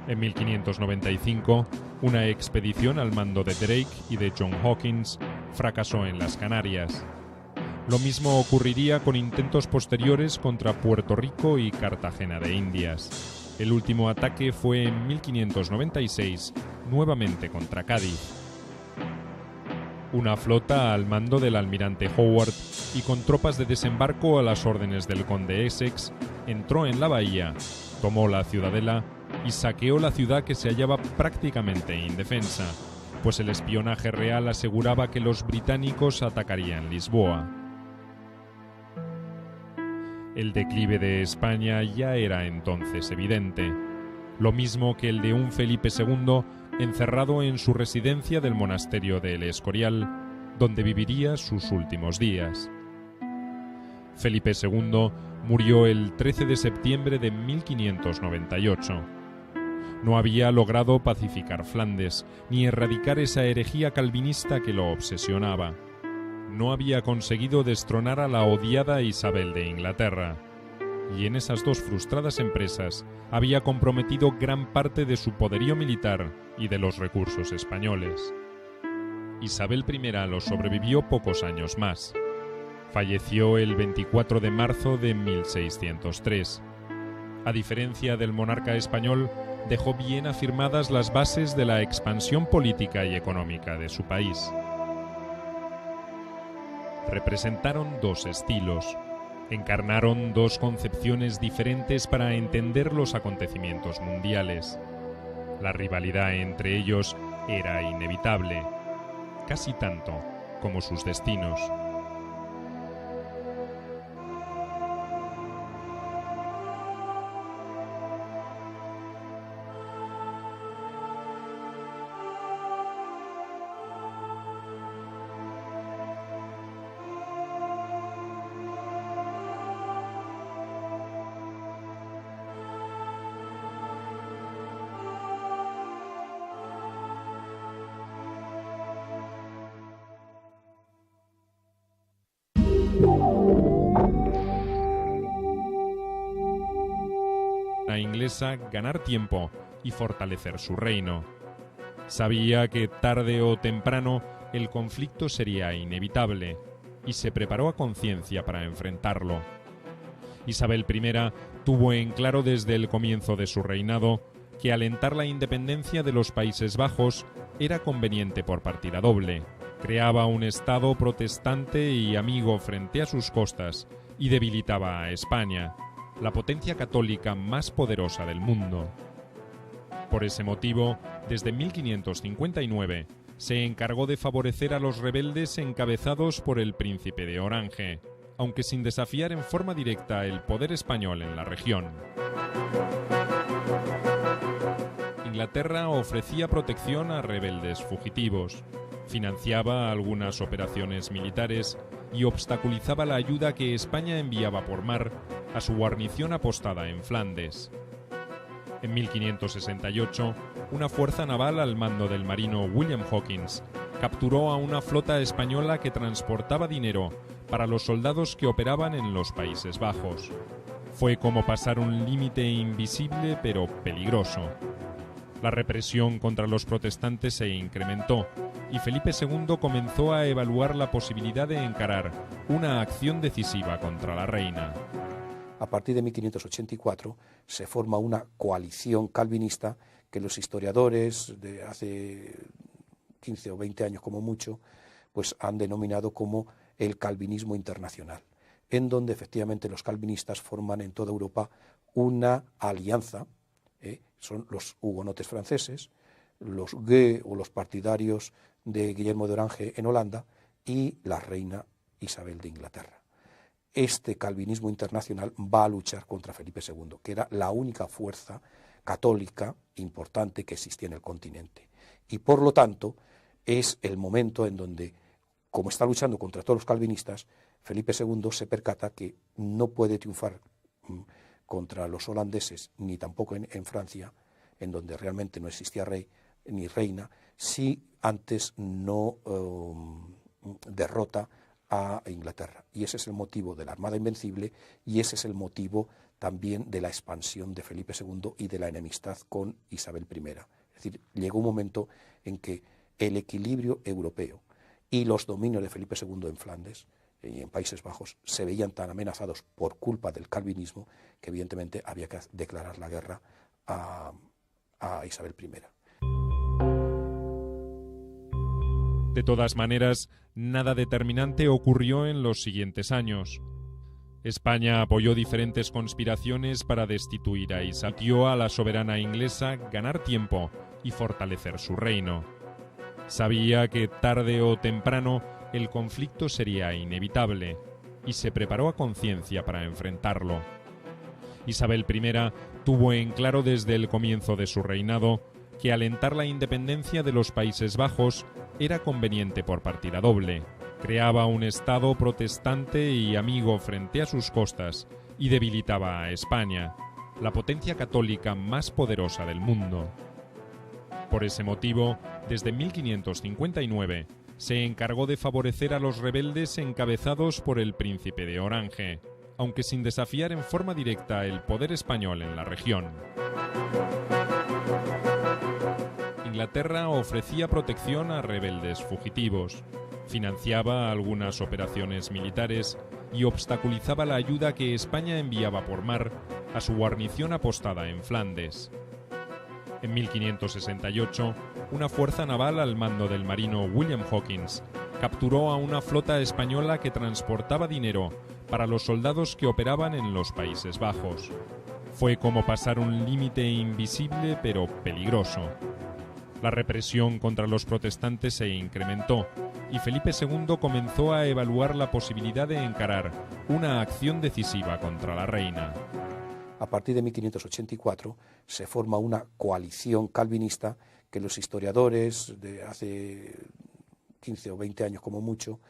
En 1595, una expedición al mando de Drake y de John Hawkins fracasó en las Canarias. Lo mismo ocurriría con intentos posteriores contra Puerto Rico y Cartagena de Indias. El último ataque fue en 1596, nuevamente contra Cádiz. Una flota al mando del almirante Howard y con tropas de desembarco a las órdenes del conde Essex entró en la bahía, tomó la ciudadela y saqueó la ciudad, que se hallaba prácticamente indefensa, pues el espionaje real aseguraba que los británicos atacarían Lisboa. El declive de España ya era entonces evidente, lo mismo que el de un Felipe II encerrado en su residencia del monasterio de El Escorial, donde viviría sus últimos días. Felipe II murió el 13 de septiembre de 1598. No había logrado pacificar Flandes, ni erradicar esa herejía calvinista que lo obsesionaba. No había conseguido destronar a la odiada Isabel de Inglaterra. y en esas dos frustradas empresas había comprometido gran parte de su poderío militar y de los recursos españoles. Isabel I lo sobrevivió pocos años más. Falleció el 24 de marzo de 1603. A diferencia del monarca español, dejó bien afirmadas las bases de la expansión política y económica de su país. Representaron dos estilos, encarnaron dos concepciones diferentes para entender los acontecimientos mundiales. La rivalidad entre ellos era inevitable, casi tanto como sus destinos. La inglesa ganar tiempo y fortalecer su reino. Sabía que tarde o temprano el conflicto sería inevitable y se preparó a conciencia para enfrentarlo. Isabel I tuvo en claro desde el comienzo de su reinado que alentar la independencia de los Países Bajos era conveniente por partida doble. Creaba un Estado protestante y amigo frente a sus costas y debilitaba a España, la potencia católica más poderosa del mundo. Por ese motivo, desde 1559, se encargó de favorecer a los rebeldes encabezados por el príncipe de Orange, aunque sin desafiar en forma directa el poder español en la región. Inglaterra ofrecía protección a rebeldes fugitivos, financiaba algunas operaciones militares y obstaculizaba la ayuda que España enviaba por mar a su guarnición apostada en Flandes. En 1568, una fuerza naval al mando del marino William Hawkins capturó a una flota española que transportaba dinero para los soldados que operaban en los Países Bajos. Fue como pasar un límite invisible pero peligroso. La represión contra los protestantes se incrementó y Felipe II comenzó a evaluar la posibilidad de encarar una acción decisiva contra la reina. A partir de 1584 se forma una coalición calvinista que los historiadores de hace 15 o 20 años como mucho, pues han denominado como el calvinismo internacional, en donde efectivamente los calvinistas forman en toda Europa una alianza. Son los hugonotes franceses, los Gueux o los partidarios de Guillermo de Orange en Holanda y la reina Isabel de Inglaterra. Este calvinismo internacional va a luchar contra Felipe II, que era la única fuerza católica importante que existía en el continente. Y por lo tanto es el momento en donde, como está luchando contra todos los calvinistas, Felipe II se percata que no puede triunfar contra los holandeses, ni tampoco en Francia, en donde realmente no existía rey ni reina, si antes no derrota a Inglaterra. Y ese es el motivo de la Armada Invencible y ese es el motivo también de la expansión de Felipe II y de la enemistad con Isabel I. Es decir, llegó un momento en que el equilibrio europeo y los dominios de Felipe II en Flandes y en Países Bajos se veían tan amenazados por culpa del calvinismo que evidentemente había que declarar la guerra a Isabel I. De todas maneras, nada determinante ocurrió en los siguientes años. España apoyó diferentes conspiraciones para destituir a Isabel, dio a la soberana inglesa ganar tiempo y fortalecer su reino. Sabía que tarde o temprano el conflicto sería inevitable y se preparó a conciencia para enfrentarlo. Isabel I tuvo en claro desde el comienzo de su reinado que alentar la independencia de los Países Bajos era conveniente por partida doble. Creaba un Estado protestante y amigo frente a sus costas y debilitaba a España, la potencia católica más poderosa del mundo. Por ese motivo, desde 1559, se encargó de favorecer a los rebeldes encabezados por el príncipe de Orange, aunque sin desafiar en forma directa el poder español en la región. Inglaterra ofrecía protección a rebeldes fugitivos, financiaba algunas operaciones militares y obstaculizaba la ayuda que España enviaba por mar a su guarnición apostada en Flandes. En 1568, una fuerza naval al mando del marino William Hawkins capturó a una flota española que transportaba dinero para los soldados que operaban en los Países Bajos. Fue como pasar un límite invisible pero peligroso. La represión contra los protestantes se incrementó y Felipe II comenzó a evaluar la posibilidad de encarar una acción decisiva contra la reina. A partir de 1584 se forma una coalición calvinista que los historiadores de hace 15 o 20 años como mucho,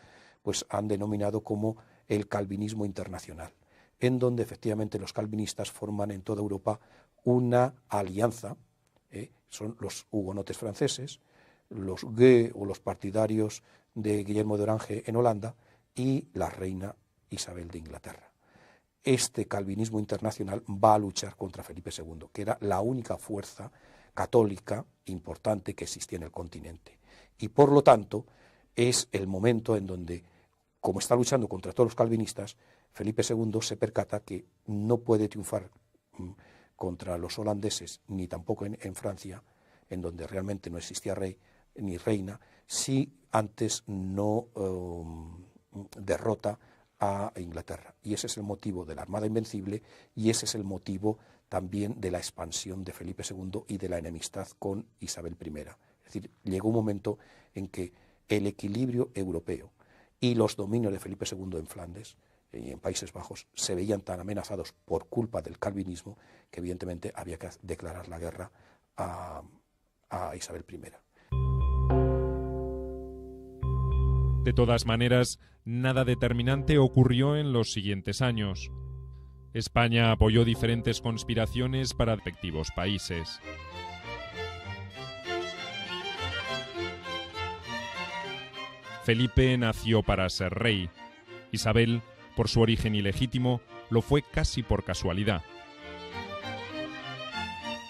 pues han denominado como el calvinismo internacional, en donde efectivamente los calvinistas forman en toda Europa una alianza. Son los hugonotes franceses, los Gueux o los partidarios de Guillermo de Orange en Holanda y la reina Isabel de Inglaterra. Este calvinismo internacional va a luchar contra Felipe II, que era la única fuerza católica importante que existía en el continente. Y por lo tanto es el momento en donde, como está luchando contra todos los calvinistas, Felipe II se percata que no puede triunfar contra los holandeses, ni tampoco en Francia, en donde realmente no existía rey ni reina, si antes no derrota a Inglaterra. Y ese es el motivo de la Armada Invencible y ese es el motivo también de la expansión de Felipe II y de la enemistad con Isabel I. Es decir, llegó un momento en que el equilibrio europeo y los dominios de Felipe II en Flandes y en Países Bajos se veían tan amenazados por culpa del calvinismo que evidentemente había que declarar la guerra a Isabel I. De todas maneras, nada determinante ocurrió en los siguientes años. España apoyó diferentes conspiraciones para respectivos países. Felipe nació para ser rey. Isabel, por su origen ilegítimo, lo fue casi por casualidad.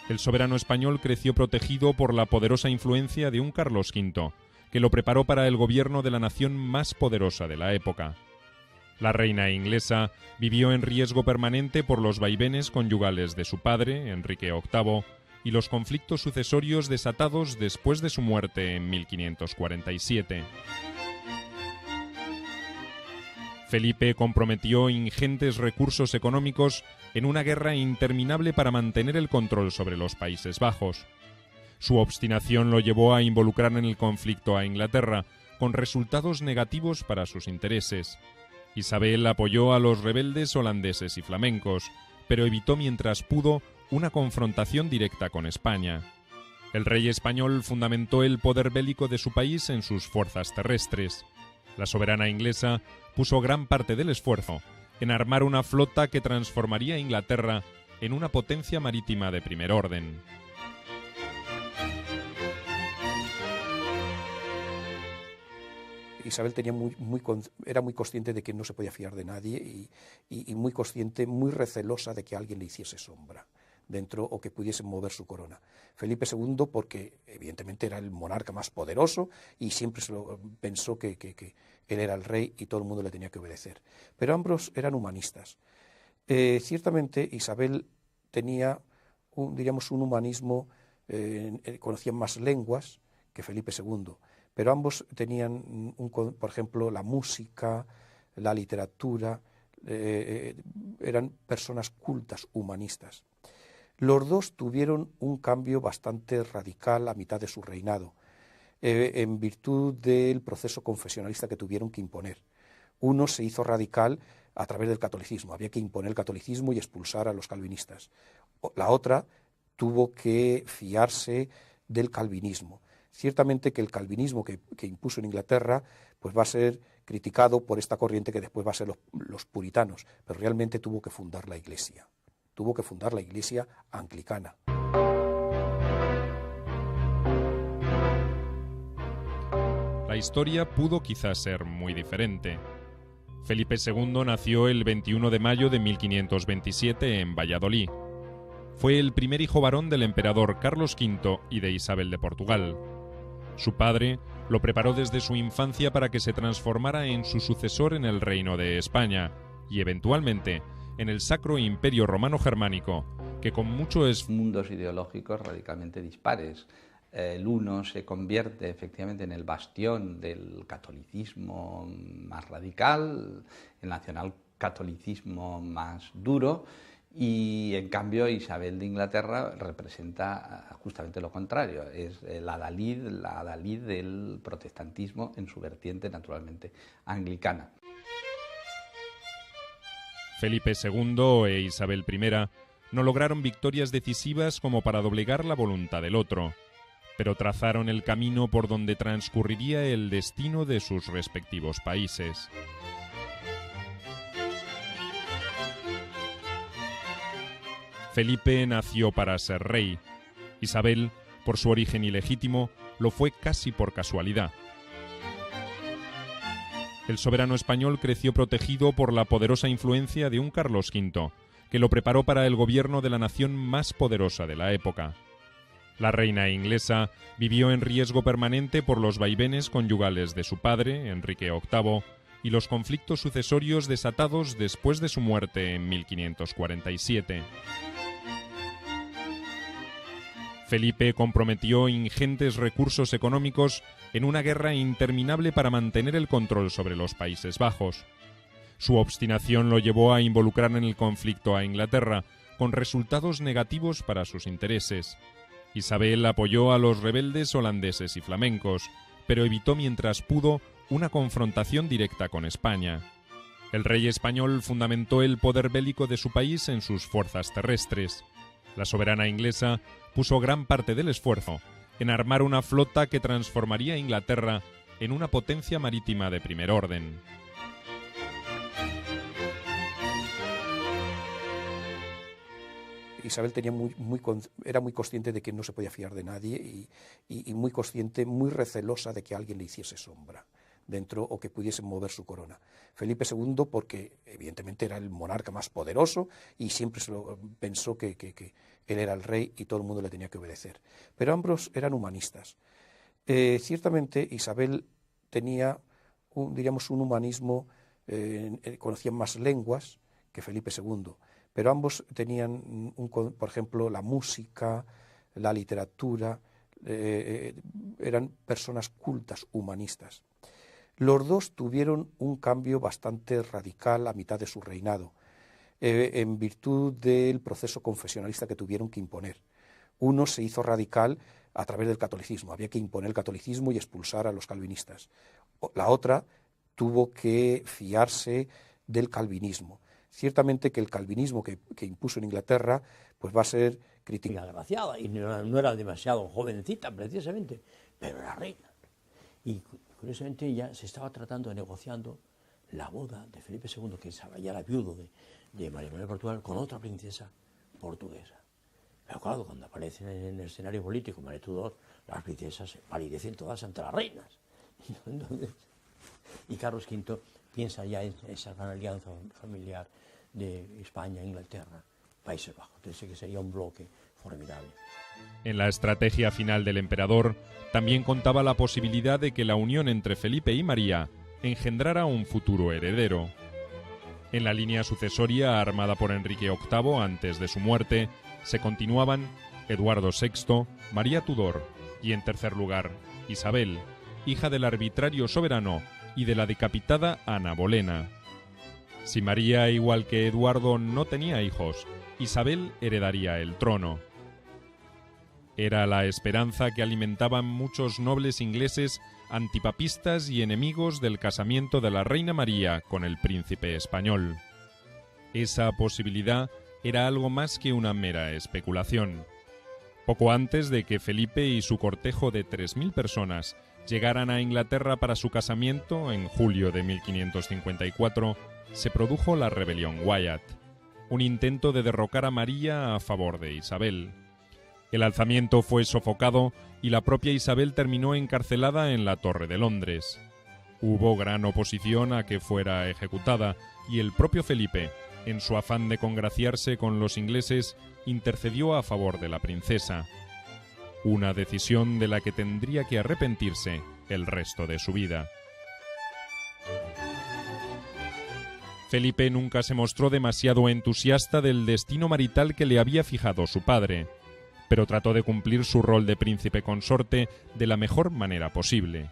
El soberano español creció protegido por la poderosa influencia de un Carlos V, que lo preparó para el gobierno de la nación más poderosa de la época. La reina inglesa vivió en riesgo permanente por los vaivenes conyugales de su padre, Enrique VIII, y los conflictos sucesorios desatados después de su muerte en 1547. Felipe comprometió ingentes recursos económicos en una guerra interminable para mantener el control sobre los Países Bajos. Su obstinación lo llevó a involucrar en el conflicto a Inglaterra, con resultados negativos para sus intereses. Isabel apoyó a los rebeldes holandeses y flamencos, pero evitó mientras pudo una confrontación directa con España. El rey español fundamentó el poder bélico de su país en sus fuerzas terrestres. La soberana inglesa puso gran parte del esfuerzo en armar una flota que transformaría a Inglaterra en una potencia marítima de primer orden. Isabel era muy consciente de que no se podía fiar de nadie y muy consciente, muy recelosa de que alguien le hiciese sombra dentro o que pudiese mover su corona. Felipe II, porque evidentemente era el monarca más poderoso y siempre pensó que él era el rey y todo el mundo le tenía que obedecer. Pero ambos eran humanistas. Ciertamente Isabel tenía un humanismo, conocían más lenguas que Felipe II, pero ambos tenían, por ejemplo, la música, la literatura, eran personas cultas, humanistas. Los dos tuvieron un cambio bastante radical a mitad de su reinado, en virtud del proceso confesionalista que tuvieron que imponer. Uno se hizo radical a través del catolicismo, había que imponer el catolicismo y expulsar a los calvinistas. La otra tuvo que fiarse del calvinismo. Ciertamente que el calvinismo que impuso en Inglaterra pues va a ser criticado por esta corriente que después va a ser los puritanos, pero realmente tuvo que fundar la Iglesia. Tuvo que fundar la Iglesia anglicana. La historia pudo quizás ser muy diferente. Felipe II nació el 21 de mayo de 1527 en Valladolid. Fue el primer hijo varón del emperador Carlos V y de Isabel de Portugal. Su padre lo preparó desde su infancia para que se transformara en su sucesor en el reino de España y, eventualmente, en el Sacro Imperio Romano Germánico, que con mucho mundos ideológicos radicalmente dispares. El uno se convierte efectivamente en el bastión del catolicismo más radical, el nacionalcatolicismo más duro, y en cambio Isabel de Inglaterra representa justamente lo contrario, es la adalid del protestantismo en su vertiente naturalmente anglicana. Felipe II e Isabel I no lograron victorias decisivas como para doblegar la voluntad del otro, pero trazaron el camino por donde transcurriría el destino de sus respectivos países. Felipe nació para ser rey. Isabel, por su origen ilegítimo, lo fue casi por casualidad. El soberano español creció protegido por la poderosa influencia de un Carlos V, que lo preparó para el gobierno de la nación más poderosa de la época. La reina inglesa vivió en riesgo permanente por los vaivenes conyugales de su padre, Enrique VIII, y los conflictos sucesorios desatados después de su muerte en 1547. Felipe comprometió ingentes recursos económicos en una guerra interminable para mantener el control sobre los Países Bajos. Su obstinación lo llevó a involucrar en el conflicto a Inglaterra, con resultados negativos para sus intereses. Isabel apoyó a los rebeldes holandeses y flamencos, pero evitó mientras pudo una confrontación directa con España. El rey español fundamentó el poder bélico de su país en sus fuerzas terrestres. La soberana inglesa puso gran parte del esfuerzo en armar una flota que transformaría a Inglaterra en una potencia marítima de primer orden. Isabel era muy consciente de que no se podía fiar de nadie y muy consciente, muy recelosa de que alguien le hiciese sombra dentro o que pudiese mover su corona. Felipe II porque evidentemente era el monarca más poderoso y siempre pensó que él era el rey y todo el mundo le tenía que obedecer. Pero ambos eran humanistas. Ciertamente Isabel tenía un humanismo, conocían más lenguas que Felipe II, pero ambos tenían, por ejemplo, la música, la literatura, eran personas cultas, humanistas. Los dos tuvieron un cambio bastante radical a mitad de su reinado, en virtud del proceso confesionalista que tuvieron que imponer. Uno se hizo radical a través del catolicismo, había que imponer el catolicismo y expulsar a los calvinistas. La otra tuvo que fiarse del calvinismo. Ciertamente que el calvinismo que impuso en Inglaterra pues va a ser criticado. Agraciada, y no era demasiado jovencita precisamente, pero era reina. Y curiosamente ya se estaba negociando la boda de Felipe II, que ya era viudo de María Manuel de Portugal, con otra princesa portuguesa. Pero claro, cuando aparecen en el escenario político María Tudor, las princesas palidecen todas ante las reinas. Entonces, y Carlos V piensa ya en esa gran alianza familiar de España, Inglaterra, Países Bajos. Entonces que sería un bloque formidable. En la estrategia final del emperador también contaba la posibilidad de que la unión entre Felipe y María engendrara un futuro heredero. En la línea sucesoria armada por Enrique VIII antes de su muerte se continuaban Eduardo VI, María Tudor y, en tercer lugar, Isabel, hija del arbitrario soberano y de la decapitada Ana Bolena. Si María, igual que Eduardo, no tenía hijos, Isabel heredaría el trono. Era la esperanza que alimentaban muchos nobles ingleses antipapistas y enemigos del casamiento de la reina María con el príncipe español. Esa posibilidad era algo más que una mera especulación. Poco antes de que Felipe y su cortejo de 3.000 personas llegaran a Inglaterra para su casamiento, en julio de 1554, se produjo la rebelión Wyatt, un intento de derrocar a María a favor de Isabel. El alzamiento fue sofocado y la propia Isabel terminó encarcelada en la Torre de Londres. Hubo gran oposición a que fuera ejecutada y el propio Felipe, en su afán de congraciarse con los ingleses, intercedió a favor de la princesa. Una decisión de la que tendría que arrepentirse el resto de su vida. Felipe nunca se mostró demasiado entusiasta del destino marital que le había fijado su padre, pero trató de cumplir su rol de príncipe consorte de la mejor manera posible.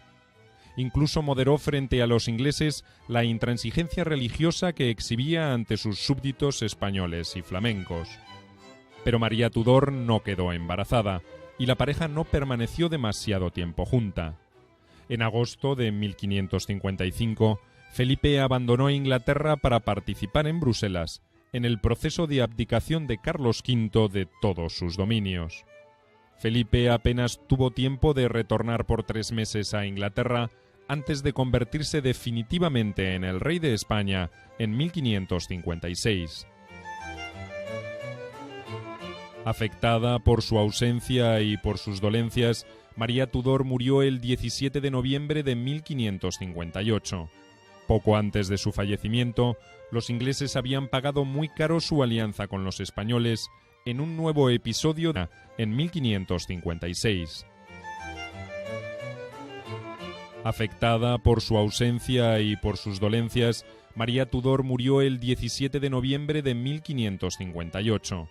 Incluso moderó frente a los ingleses la intransigencia religiosa que exhibía ante sus súbditos españoles y flamencos. Pero María Tudor no quedó embarazada y la pareja no permaneció demasiado tiempo junta. En agosto de 1555, Felipe abandonó Inglaterra para participar en Bruselas en el proceso de abdicación de Carlos V de todos sus dominios. Felipe apenas tuvo tiempo de retornar por 3 meses a Inglaterra antes de convertirse definitivamente en el rey de España en 1556. Afectada por su ausencia y por sus dolencias, María Tudor murió el 17 de noviembre de 1558. Poco antes de su fallecimiento, los ingleses habían pagado muy caro su alianza con los españoles en un nuevo episodio en 1556. Afectada por su ausencia y por sus dolencias, María Tudor murió el 17 de noviembre de 1558.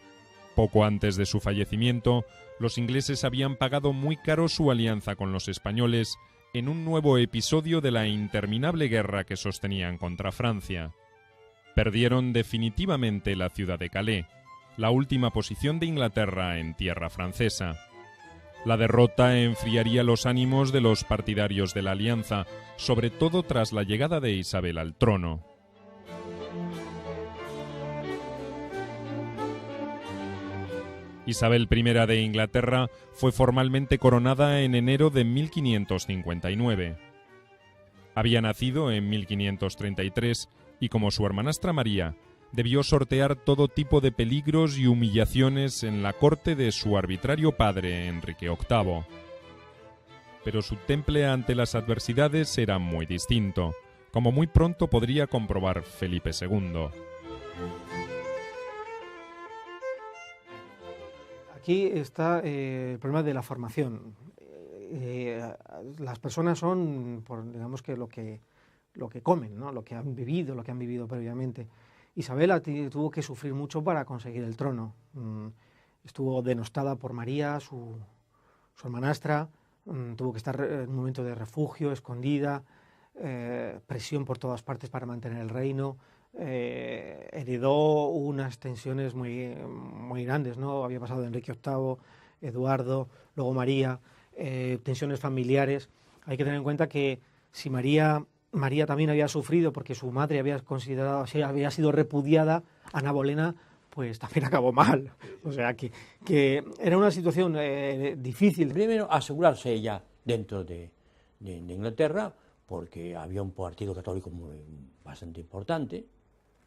Poco antes de su fallecimiento, los ingleses habían pagado muy caro su alianza con los españoles en un nuevo episodio de la interminable guerra que sostenían contra Francia. Perdieron definitivamente la ciudad de Calais, la última posición de Inglaterra en tierra francesa. La derrota enfriaría los ánimos de los partidarios de la alianza, sobre todo tras la llegada de Isabel al trono. Isabel I de Inglaterra fue formalmente coronada en enero de 1559. Había nacido en 1533 y, como su hermanastra María, debió sortear todo tipo de peligros y humillaciones en la corte de su arbitrario padre, Enrique VIII. Pero su temple ante las adversidades era muy distinto, como muy pronto podría comprobar Felipe II. Aquí está el problema de la formación. Las personas son, digamos que lo que comen, ¿no? Lo que han vivido previamente. Isabel tuvo que sufrir mucho para conseguir el trono. Estuvo denostada por María, su hermanastra, tuvo que estar en un momento de refugio, escondida, presión por todas partes para mantener el reino. Heredó unas tensiones muy grandes, ¿no? Había pasado de Enrique VIII, Eduardo, luego María, tensiones familiares. Hay que tener en cuenta que si María también había sufrido porque su madre había sido repudiada, Ana Bolena pues también acabó mal. O sea que era una situación difícil. Primero, asegurarse ella dentro de Inglaterra, porque había un partido católico bastante importante.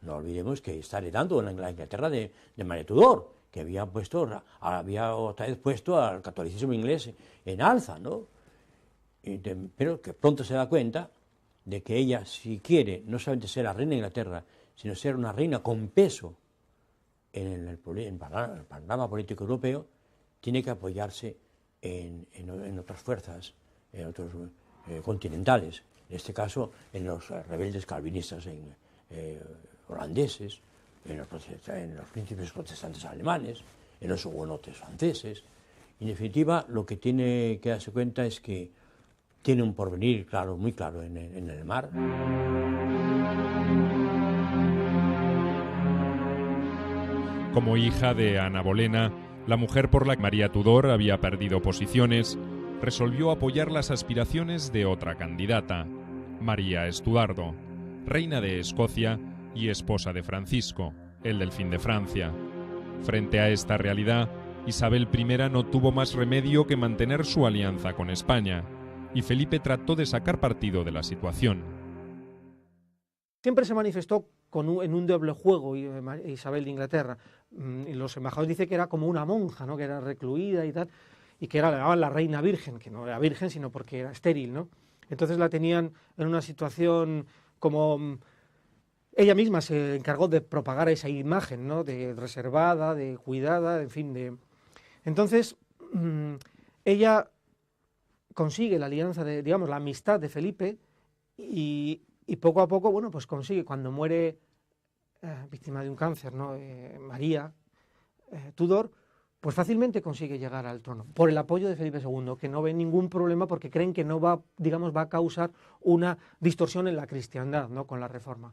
No olvidemos que está heredando la Inglaterra de María Tudor, que había otra vez puesto al catolicismo inglés en alza, ¿no? Pero que pronto se da cuenta de que ella, si quiere no solamente ser la reina de Inglaterra, sino ser una reina con peso en el panorama político europeo, tiene que apoyarse en otras fuerzas, en otros continentales, en este caso en los rebeldes calvinistas holandeses, en los príncipes protestantes alemanes, en los hugonotes franceses. En definitiva, lo que tiene que darse cuenta es que tiene un porvenir muy claro en el mar. Como hija de Ana Bolena, la mujer por la que María Tudor había perdido posiciones, resolvió apoyar las aspiraciones de otra candidata, María Estuardo, reina de Escocia y esposa de Francisco, el delfín de Francia. Frente a esta realidad, Isabel I no tuvo más remedio que mantener su alianza con España, y Felipe trató de sacar partido de la situación. Siempre se manifestó en un doble juego Isabel de Inglaterra. Y los embajadores dicen que era como una monja, ¿no? Que era recluida y tal, y que le llamaban la reina virgen, que no era virgen sino porque era estéril, ¿no? Entonces la tenían en una situación como... Ella misma se encargó de propagar esa imagen, ¿no? De reservada, de cuidada, en fin, de... Entonces, ella consigue la alianza, digamos, la amistad de Felipe y poco a poco, bueno, pues consigue, cuando muere víctima de un cáncer, ¿no? María Tudor, pues fácilmente consigue llegar al trono, por el apoyo de Felipe II, que no ve ningún problema porque creen que no va, digamos, va a causar una distorsión en la cristiandad, ¿no? Con la reforma.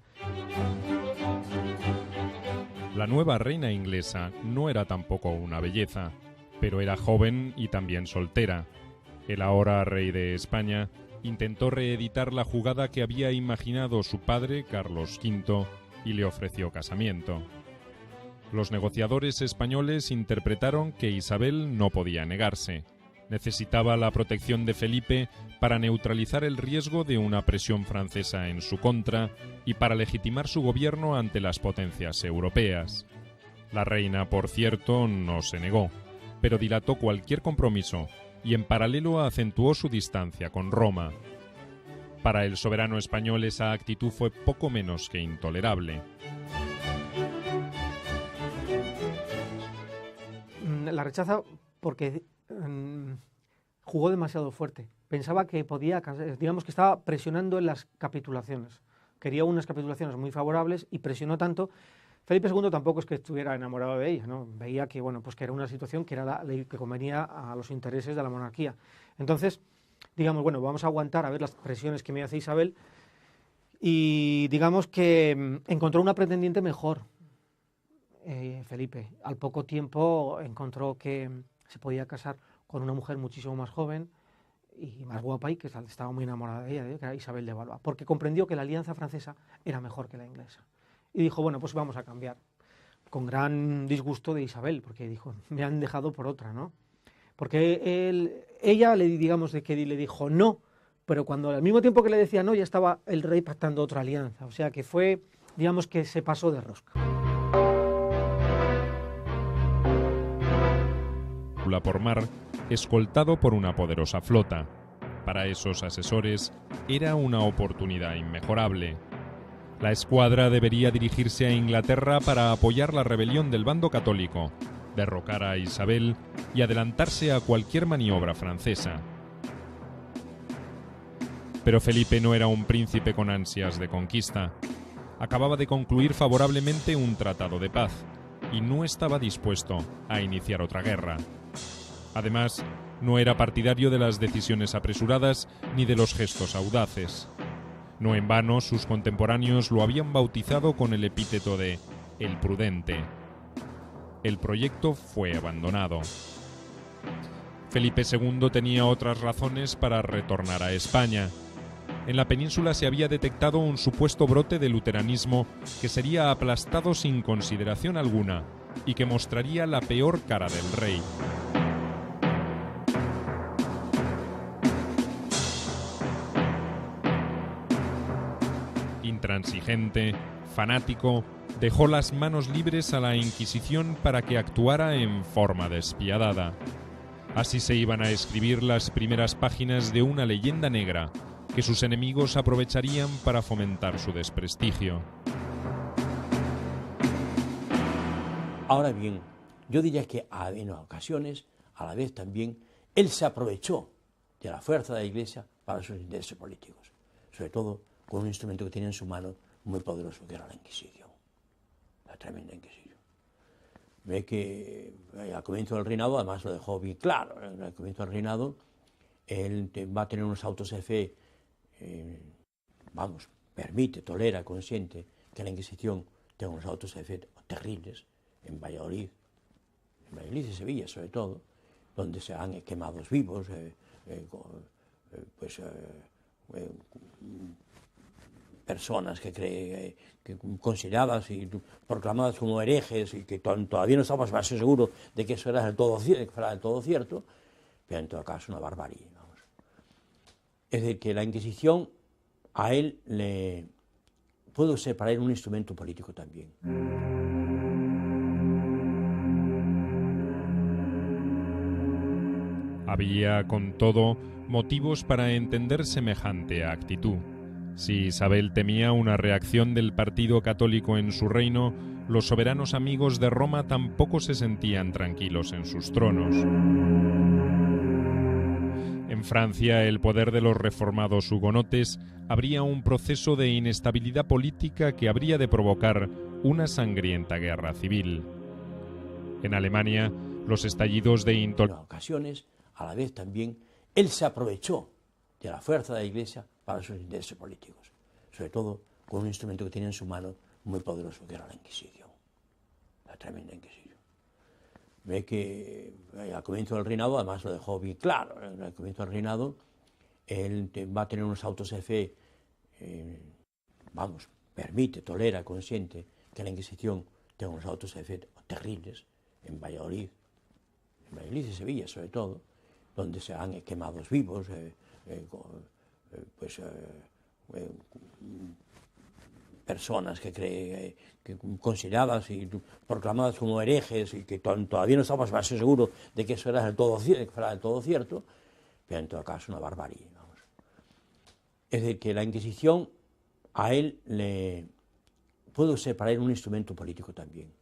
La nueva reina inglesa no era tampoco una belleza, pero era joven y también soltera. El ahora rey de España intentó reeditar la jugada que había imaginado su padre, Carlos V, y le ofreció casamiento. Los negociadores españoles interpretaron que Isabel no podía negarse. Necesitaba la protección de Felipe para neutralizar el riesgo de una presión francesa en su contra y para legitimar su gobierno ante las potencias europeas. La reina, por cierto, no se negó, pero dilató cualquier compromiso y en paralelo acentuó su distancia con Roma. Para el soberano español esa actitud fue poco menos que intolerable. La rechaza porque jugó demasiado fuerte. Pensaba que podía, digamos que estaba presionando en las capitulaciones. Quería unas capitulaciones muy favorables y presionó tanto. Felipe II tampoco es que estuviera enamorado de ella, ¿no? Veía que, bueno, pues que era una situación que era la ley que convenía a los intereses de la monarquía. Entonces, digamos, bueno, vamos a aguantar a ver las presiones que me hace Isabel y digamos que encontró una pretendiente mejor. Felipe, al poco tiempo encontró que se podía casar con una mujer muchísimo más joven y más guapa y que estaba muy enamorada de ella, que era Isabel de Valois, porque comprendió que la alianza francesa era mejor que la inglesa. Y dijo, bueno, pues vamos a cambiar, con gran disgusto de Isabel, porque dijo, me han dejado por otra, ¿no? Porque ella le dijo no, pero cuando al mismo tiempo que le decía no, ya estaba el rey pactando otra alianza, o sea que fue, digamos que se pasó de rosca. Por mar, escoltado por una poderosa flota. Para esos asesores era una oportunidad inmejorable. La escuadra debería dirigirse a Inglaterra para apoyar la rebelión del bando católico, derrocar a Isabel y adelantarse a cualquier maniobra francesa. Pero Felipe no era un príncipe con ansias de conquista. Acababa de concluir favorablemente un tratado de paz y no estaba dispuesto a iniciar otra guerra. Además, no era partidario de las decisiones apresuradas ni de los gestos audaces. No en vano, sus contemporáneos lo habían bautizado con el epíteto de «el prudente». El proyecto fue abandonado. Felipe II tenía otras razones para retornar a España. En la península se había detectado un supuesto brote de luteranismo que sería aplastado sin consideración alguna y que mostraría la peor cara del rey. Intransigente, fanático, dejó las manos libres a la Inquisición para que actuara en forma despiadada. Así se iban a escribir las primeras páginas de una leyenda negra que sus enemigos aprovecharían para fomentar su desprestigio. Ahora bien, yo diría que en ocasiones, a la vez también, él se aprovechó de la fuerza de la Iglesia para sus intereses políticos, sobre todo con un instrumento que tenía en su mano muy poderoso, que era la Inquisición, la tremenda Inquisición. Ve que al comienzo del reinado, además lo dejó bien claro, al comienzo del reinado, él va a tener unos autos de fe, permite, tolera, consiente que la Inquisición tenga unos autos de fe terribles en Valladolid y Sevilla sobre todo, donde se han quemado vivos, personas que consideradas y proclamadas como herejes y que todavía no estamos más seguros de que eso era del todo cierto, pero en todo caso una barbarie. Vamos. Es decir, que la Inquisición a él pudo ser para él un instrumento político también. Había, con todo, motivos para entender semejante actitud. Si Isabel temía una reacción del partido católico en su reino, los soberanos amigos de Roma tampoco se sentían tranquilos en sus tronos. En Francia, el poder de los reformados hugonotes abría un proceso de inestabilidad política que habría de provocar una sangrienta guerra civil. En Alemania, los estallidos de intolerancia... En ocasiones, a la vez también, él se aprovechó de la fuerza de la Iglesia para sus intereses políticos, sobre todo con un instrumento que tenía en su mano muy poderoso, que era la Inquisición, la tremenda Inquisición. Ve que al comienzo del reinado, además lo dejó bien claro, al comienzo del reinado, él va a tener unos autos de fe, permite, tolera, consiente que la Inquisición tenga unos autos de fe terribles en Valladolid y Sevilla sobre todo, donde se han quemado vivos, personas que consideradas y proclamadas como herejes y que todavía no estamos más seguros de que eso era del todo cierto, pero en todo caso una barbarie. Vamos. Es decir, que la Inquisición a él pudo ser para él un instrumento político también.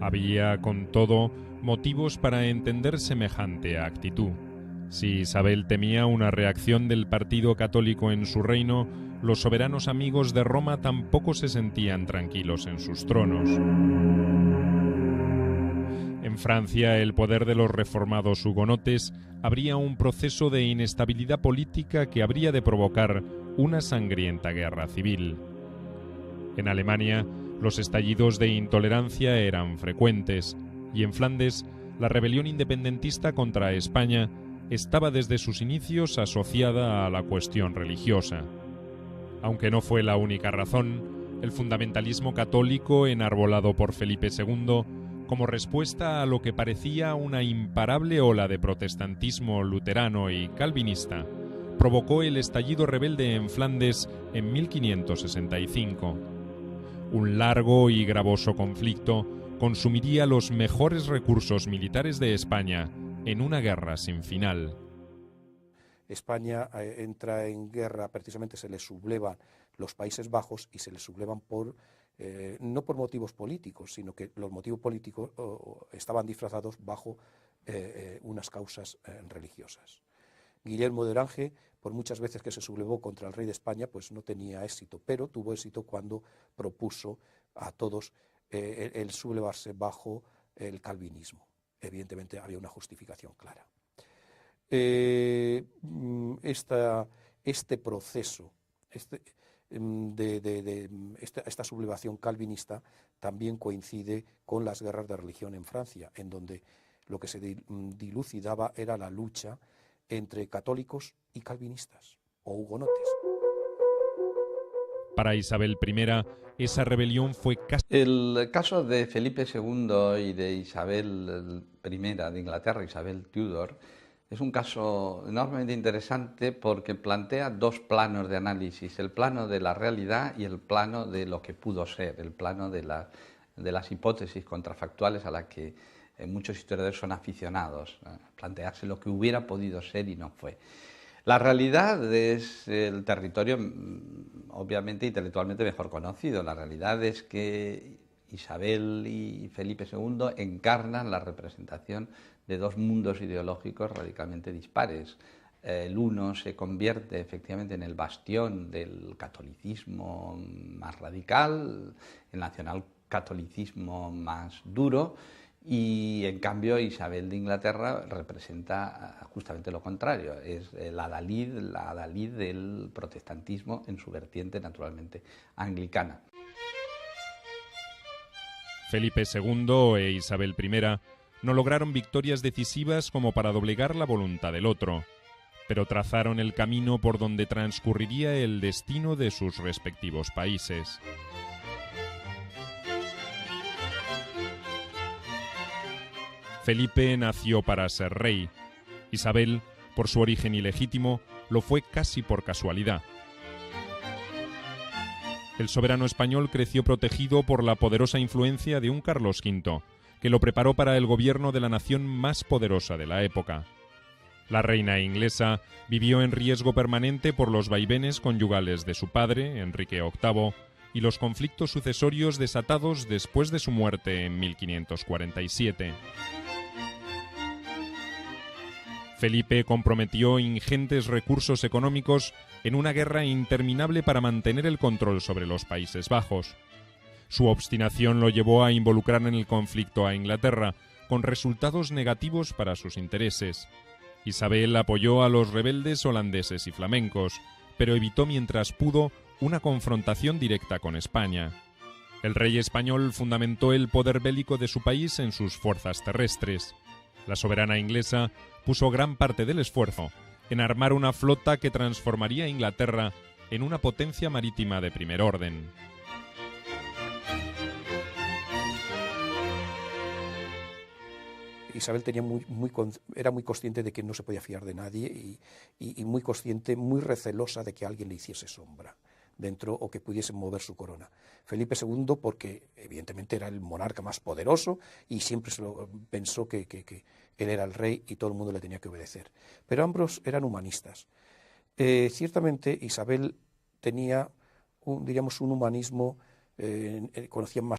Había, con todo, motivos para entender semejante actitud. Si Isabel temía una reacción del partido católico en su reino, los soberanos amigos de Roma tampoco se sentían tranquilos en sus tronos. En Francia, el poder de los reformados hugonotes abría un proceso de inestabilidad política que habría de provocar una sangrienta guerra civil. En Alemania, los estallidos de intolerancia eran frecuentes, y en Flandes, la rebelión independentista contra España estaba desde sus inicios asociada a la cuestión religiosa. Aunque no fue la única razón, el fundamentalismo católico enarbolado por Felipe II, como respuesta a lo que parecía una imparable ola de protestantismo luterano y calvinista, provocó el estallido rebelde en Flandes en 1565. Un largo y gravoso conflicto consumiría los mejores recursos militares de España en una guerra sin final. España entra en guerra, precisamente se le sublevan los Países Bajos y se le sublevan no por motivos políticos, sino que los motivos políticos estaban disfrazados bajo unas causas religiosas. Guillermo de Orange, por muchas veces que se sublevó contra el rey de España, pues no tenía éxito, pero tuvo éxito cuando propuso a todos el sublevarse bajo el calvinismo. Evidentemente había una justificación clara. Este proceso, esta sublevación calvinista también coincide con las guerras de religión en Francia, en donde lo que se dilucidaba era la lucha entre católicos y calvinistas o hugonotes. Para Isabel I, esa rebelión fue casi... El caso de Felipe II y de Isabel I de Inglaterra, Isabel Tudor, es un caso enormemente interesante porque plantea dos planos de análisis, el plano de la realidad y el plano de lo que pudo ser, el plano de las hipótesis contrafactuales a las que muchos historiadores son aficionados, a plantearse lo que hubiera podido ser y no fue. La realidad es el territorio, obviamente, intelectualmente mejor conocido. La realidad es que Isabel y Felipe II encarnan la representación de dos mundos ideológicos radicalmente dispares. El uno se convierte efectivamente en el bastión del catolicismo más radical, el nacionalcatolicismo más duro, y en cambio Isabel de Inglaterra representa justamente lo contrario, es la adalid del protestantismo en su vertiente naturalmente anglicana. Felipe II e Isabel I no lograron victorias decisivas como para doblegar la voluntad del otro, pero trazaron el camino por donde transcurriría el destino de sus respectivos países. Felipe nació para ser rey. Isabel, por su origen ilegítimo, lo fue casi por casualidad. El soberano español creció protegido por la poderosa influencia de un Carlos V, que lo preparó para el gobierno de la nación más poderosa de la época. La reina inglesa vivió en riesgo permanente por los vaivenes conyugales de su padre, Enrique VIII, y los conflictos sucesorios desatados después de su muerte en 1547. Felipe comprometió ingentes recursos económicos en una guerra interminable para mantener el control sobre los Países Bajos. Su obstinación lo llevó a involucrar en el conflicto a Inglaterra, con resultados negativos para sus intereses. Isabel apoyó a los rebeldes holandeses y flamencos, pero evitó mientras pudo una confrontación directa con España. El rey español fundamentó el poder bélico de su país en sus fuerzas terrestres. La soberana inglesa puso gran parte del esfuerzo en armar una flota que transformaría a Inglaterra en una potencia marítima de primer orden. Isabel era muy consciente de que no se podía fiar de nadie y muy consciente, muy recelosa de que alguien le hiciese sombra dentro o que pudiese mover su corona. Felipe II porque evidentemente era el monarca más poderoso y siempre pensó que él era el rey y todo el mundo le tenía que obedecer. Pero ambos eran humanistas. Ciertamente Isabel tenía un humanismo, conocía más